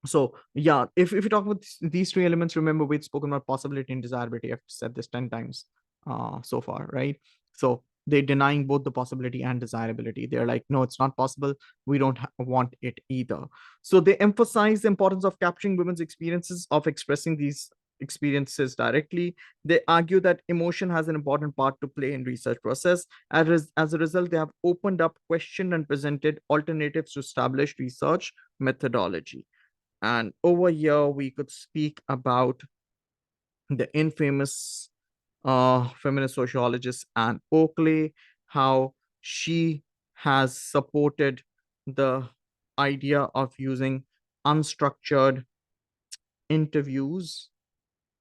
so yeah, if you talk about these three elements, remember we've spoken about possibility and desirability. I've said this 10 times so far, right? So they're denying both the possibility and desirability. They're like, no, it's not possible. We don't want it either. So they emphasize the importance of capturing women's experiences, of expressing these experiences directly. They argue that emotion has an important part to play in research process. As a result, they have opened up, questioned, and presented alternatives to established research methodology. And over here, we could speak about the infamous feminist sociologist Anne Oakley, how she has supported the idea of using unstructured interviews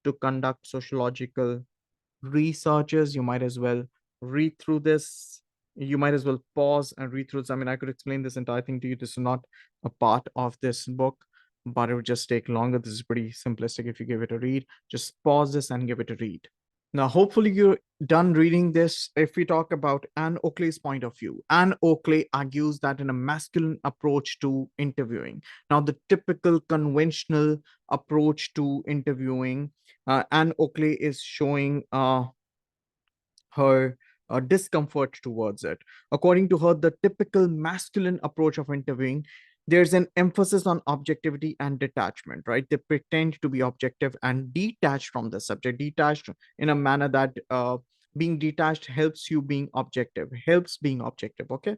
to conduct sociological researches. You might as well read through this. You might as well pause and read through this. I mean, I could explain this entire thing to you. This is not a part of this book, but it would just take longer. This is pretty simplistic if you give it a read. Just pause this and give it a read. Now, hopefully you're done reading this. If we talk about Anne Oakley's point of view, Anne Oakley argues that in a masculine approach to interviewing, now the typical conventional approach to interviewing, Anne Oakley is showing her discomfort towards it. According to her, the typical masculine approach of interviewing, there's an emphasis on objectivity and detachment, right? They pretend to be objective and detached from the subject, detached in a manner that being detached helps you being objective, helps being objective, okay?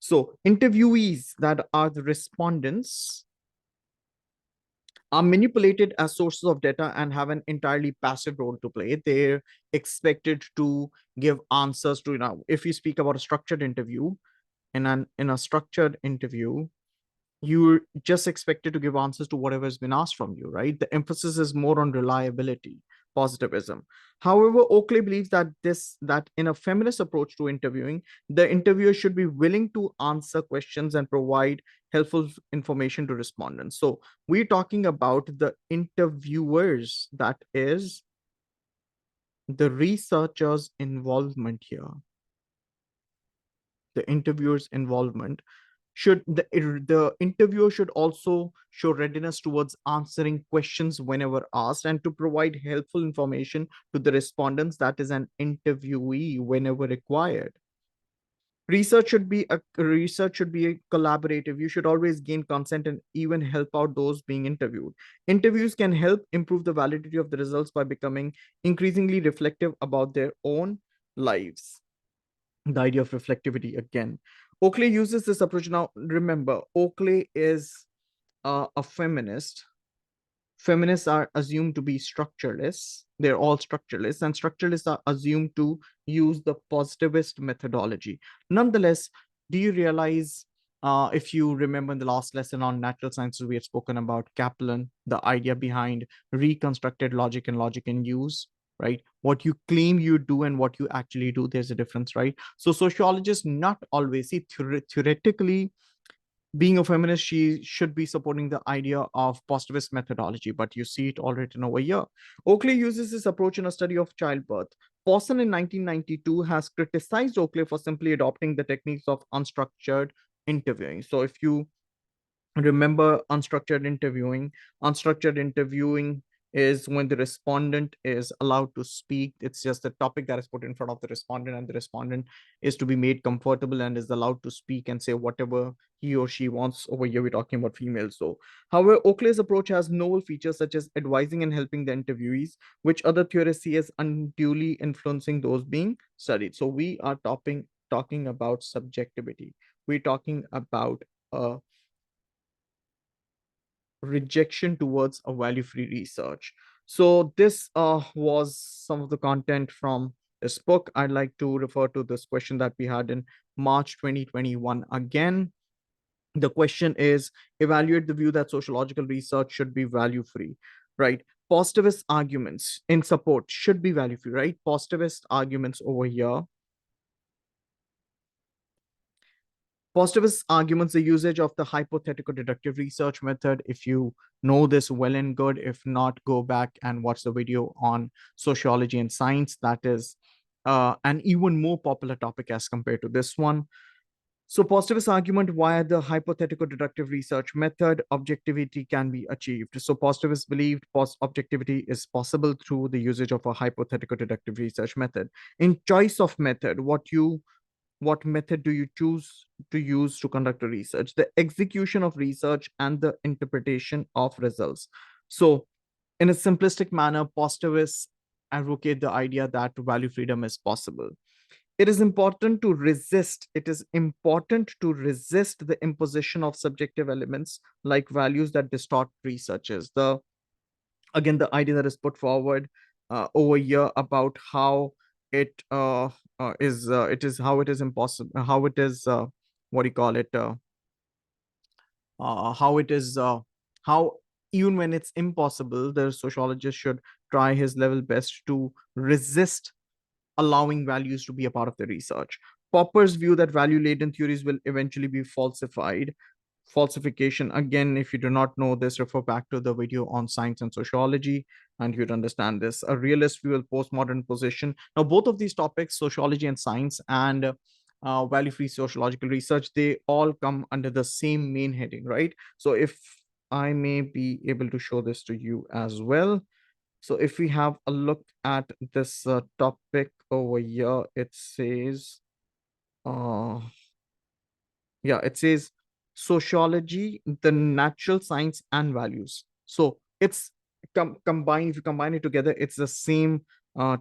So interviewees, that are the respondents, are manipulated as sources of data and have an entirely passive role to play. They're expected to give answers to, if you speak about a structured interview, in a structured interview, you're just expected to give answers to whatever has been asked from you, right? The emphasis is more on reliability, positivism. However, Oakley believes that in a feminist approach to interviewing, the interviewer should be willing to answer questions and provide helpful information to respondents. So we're talking about the interviewers, that is the researchers' involvement here. The interviewer's involvement should, the interviewer should also show readiness towards answering questions whenever asked and to provide helpful information to the respondents, that is an interviewee, whenever required. Research should be a collaborative. You should always gain consent and even help out those being interviewed. Interviews can help improve the validity of the results by becoming increasingly reflective about their own lives. The idea of reflectivity again. Oakley uses this approach. Now, remember, Oakley is a feminist. Feminists are assumed to be structuralists. They're all structuralists, and structuralists are assumed to use the positivist methodology. Nonetheless, do you realize If you remember in the last lesson on natural sciences, we had spoken about Kaplan, the idea behind reconstructed logic and logic in use, right? What you claim you do and what you actually do, there's a difference, right? So sociologists not always see theoretically, being a feminist, she should be supporting the idea of positivist methodology, but you see it all written over here. Oakley uses this approach in a study of childbirth. Pawson in 1992 has criticized Oakley for simply adopting the techniques of unstructured interviewing. So if you remember unstructured interviewing is when the respondent is allowed to speak. It's just the topic that is put in front of the respondent, and the respondent is to be made comfortable and is allowed to speak and say whatever he or she wants. Over here we're talking about females. So however, Oakley's approach has novel features such as advising and helping the interviewees, which other theorists see as unduly influencing those being studied. So we are talking about subjectivity. We're talking about a rejection towards a value-free research. So this was some of the content from this book. I'd like to refer to this question that we had in March 2021. Again, the question is, evaluate the view that sociological research should be value-free, right? Positivist arguments in support should be value-free, right? Positivist arguments over here. Positivist arguments, the usage of the hypothetical deductive research method. If you know this, well and good. If not, go back and watch the video on sociology and science. That is an even more popular topic as compared to this one. So positivist argument via the hypothetical deductive research method, objectivity can be achieved. So positivists believed objectivity is possible through the usage of a hypothetical deductive research method. In choice of method, what method do you choose to use to conduct a research? The execution of research and the interpretation of results. So in a simplistic manner, positivists advocate the idea that value freedom is possible. It is important to resist. It is important to resist the imposition of subjective elements like values that distort researches. Again, the idea that is put forward over here about how it is how it is impossible, how it is what do you call it how it is how even when it's impossible, the sociologist should try his level best to resist allowing values to be a part of the research. Popper's view that value laden theories will eventually be falsified. Falsification, again, if you do not know this, refer back to the video on science and sociology, and you'd understand this. A realist view, a postmodern position. Now, both of these topics, sociology and science, and value-free sociological research, they all come under the same main heading, right? So if I may be able to show this to you as well. So if we have a look at this topic over here, it says, uh, yeah, it says sociology, the natural science and values. So it's combined, if you combine it together, it's the same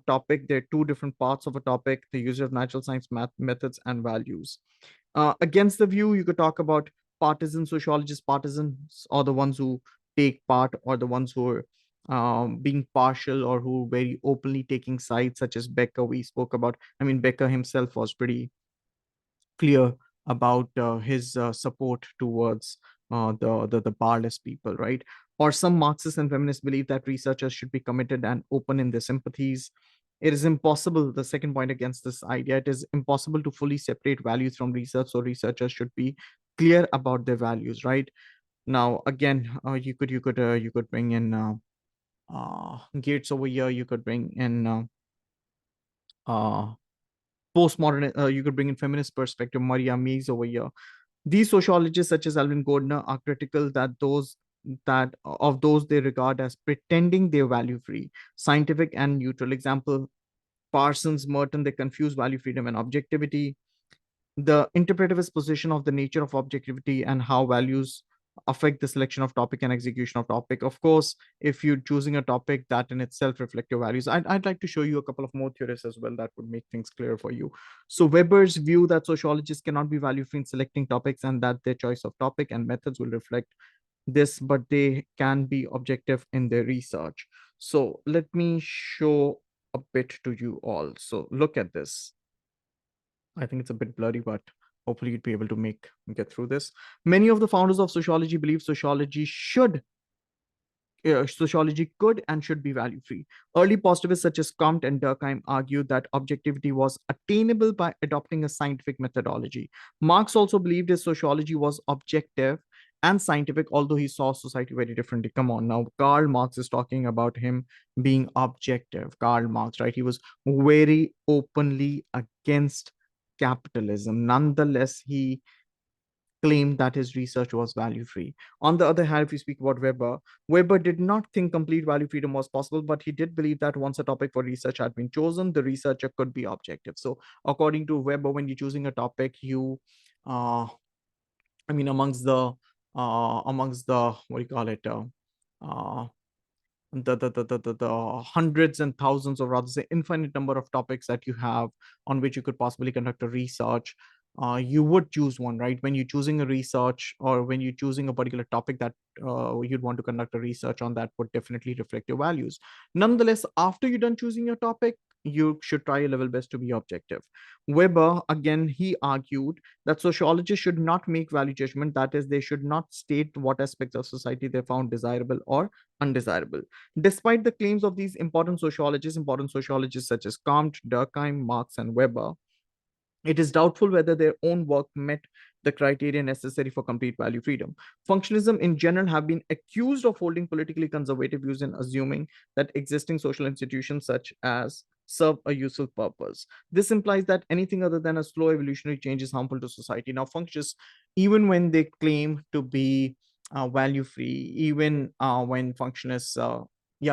topic. There are two different parts of a topic, the use of natural science methods and values. Against the view, you could talk about partisan sociologists. Partisans are the ones who take part, or the ones who are being partial, or who very openly taking sides, such as Becker we spoke about. I mean, Becker himself was pretty clear about his support towards the barless people, right? Or some Marxists and feminists believe that researchers should be committed and open in their sympathies. It is impossible, the second point against this idea, it is impossible to fully separate values from research, so researchers should be clear about their values, right? Now, again, you could bring in Gates over here. You could bring in uh, postmodern. You could bring in feminist perspective. Maria Mies over here. These sociologists, such as Alvin Gordner, are critical that of those they regard as pretending they're value free, scientific and neutral. Example: Parsons, Merton. They confuse value freedom and objectivity. The interpretivist position of the nature of objectivity and how values affect the selection of topic and execution of topic. Of course, if you're choosing a topic, that in itself reflect your values. I'd like to show you a couple of more theories as well that would make things clear for you. So Weber's view that sociologists cannot be value free in selecting topics, and that their choice of topic and methods will reflect this, but they can be objective in their research. So let me show a bit to you all. So look at this. I think it's a bit blurry, but Hopefully you'd be able to get through this. Many of the founders of sociology believe sociology could and should be value free. Early positivists such as Comte and Durkheim argued that objectivity was attainable by adopting a scientific methodology. Marx also believed his sociology was objective and scientific, although he saw society very differently. Come on, now Karl Marx is talking about him being objective. Karl Marx, right? He was very openly against capitalism. Nonetheless, he claimed that his research was value free. On the other hand, if we speak about Weber, Weber did not think complete value freedom was possible, but he did believe that once a topic for research had been chosen, the researcher could be objective. So, according to Weber, when you're choosing a topic, uh, I mean, amongst the what do you call it? Uh, the hundreds and thousands, or rather say infinite number of topics that you have on which you could possibly conduct a research, you would choose one, right? When you're choosing a research, or when you're choosing a particular topic that you'd want to conduct a research on, that would definitely reflect your values. Nonetheless, after you're done choosing your topic, you should try your level best to be objective. Weber, again, he argued that sociologists should not make value judgment. That is, they should not state what aspects of society they found desirable or undesirable. Despite the claims of these important sociologists such as Comte, Durkheim, Marx, and Weber, it is doubtful whether their own work met the criteria necessary for complete value freedom. Functionalism in general have been accused of holding politically conservative views and assuming that existing social institutions such as serve a useful purpose. This implies that anything other than a slow evolutionary change is harmful to society. Now, functions, even when they claim to be value free, even when functionists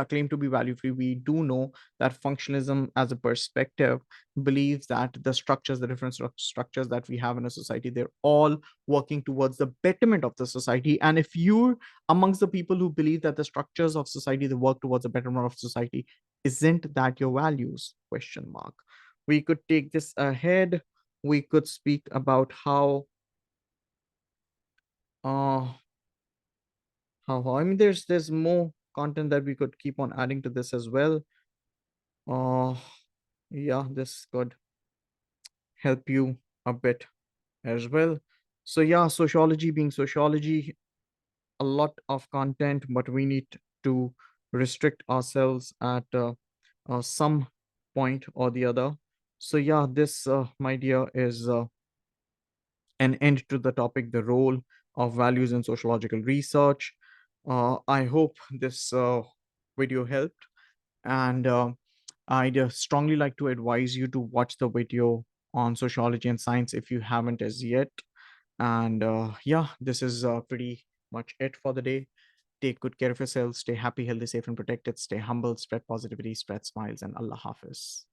claim to be value free, we do know that functionalism as a perspective believes that the different structures that we have in a society, they're all working towards the betterment of the society. And if you're amongst the people who believe that the structures of society, they work towards the betterment of society, isn't that your values? Question mark. We could take this ahead. We could speak about uh I mean, there's more content that we could keep on adding to this as well. Uh yeah, this could help you a bit as well. So yeah, sociology being sociology, a lot of content, but we need to restrict ourselves at some point or the other. So yeah, this, my dear, is an end to the topic, the role of values in sociological research. I hope this video helped, and I'd strongly like to advise you to watch the video on sociology and science if you haven't as yet. And yeah, this is pretty much it for the day. Take good care of yourselves. Stay happy, healthy, safe, and protected. Stay humble, spread positivity, spread smiles, and Allah Hafiz.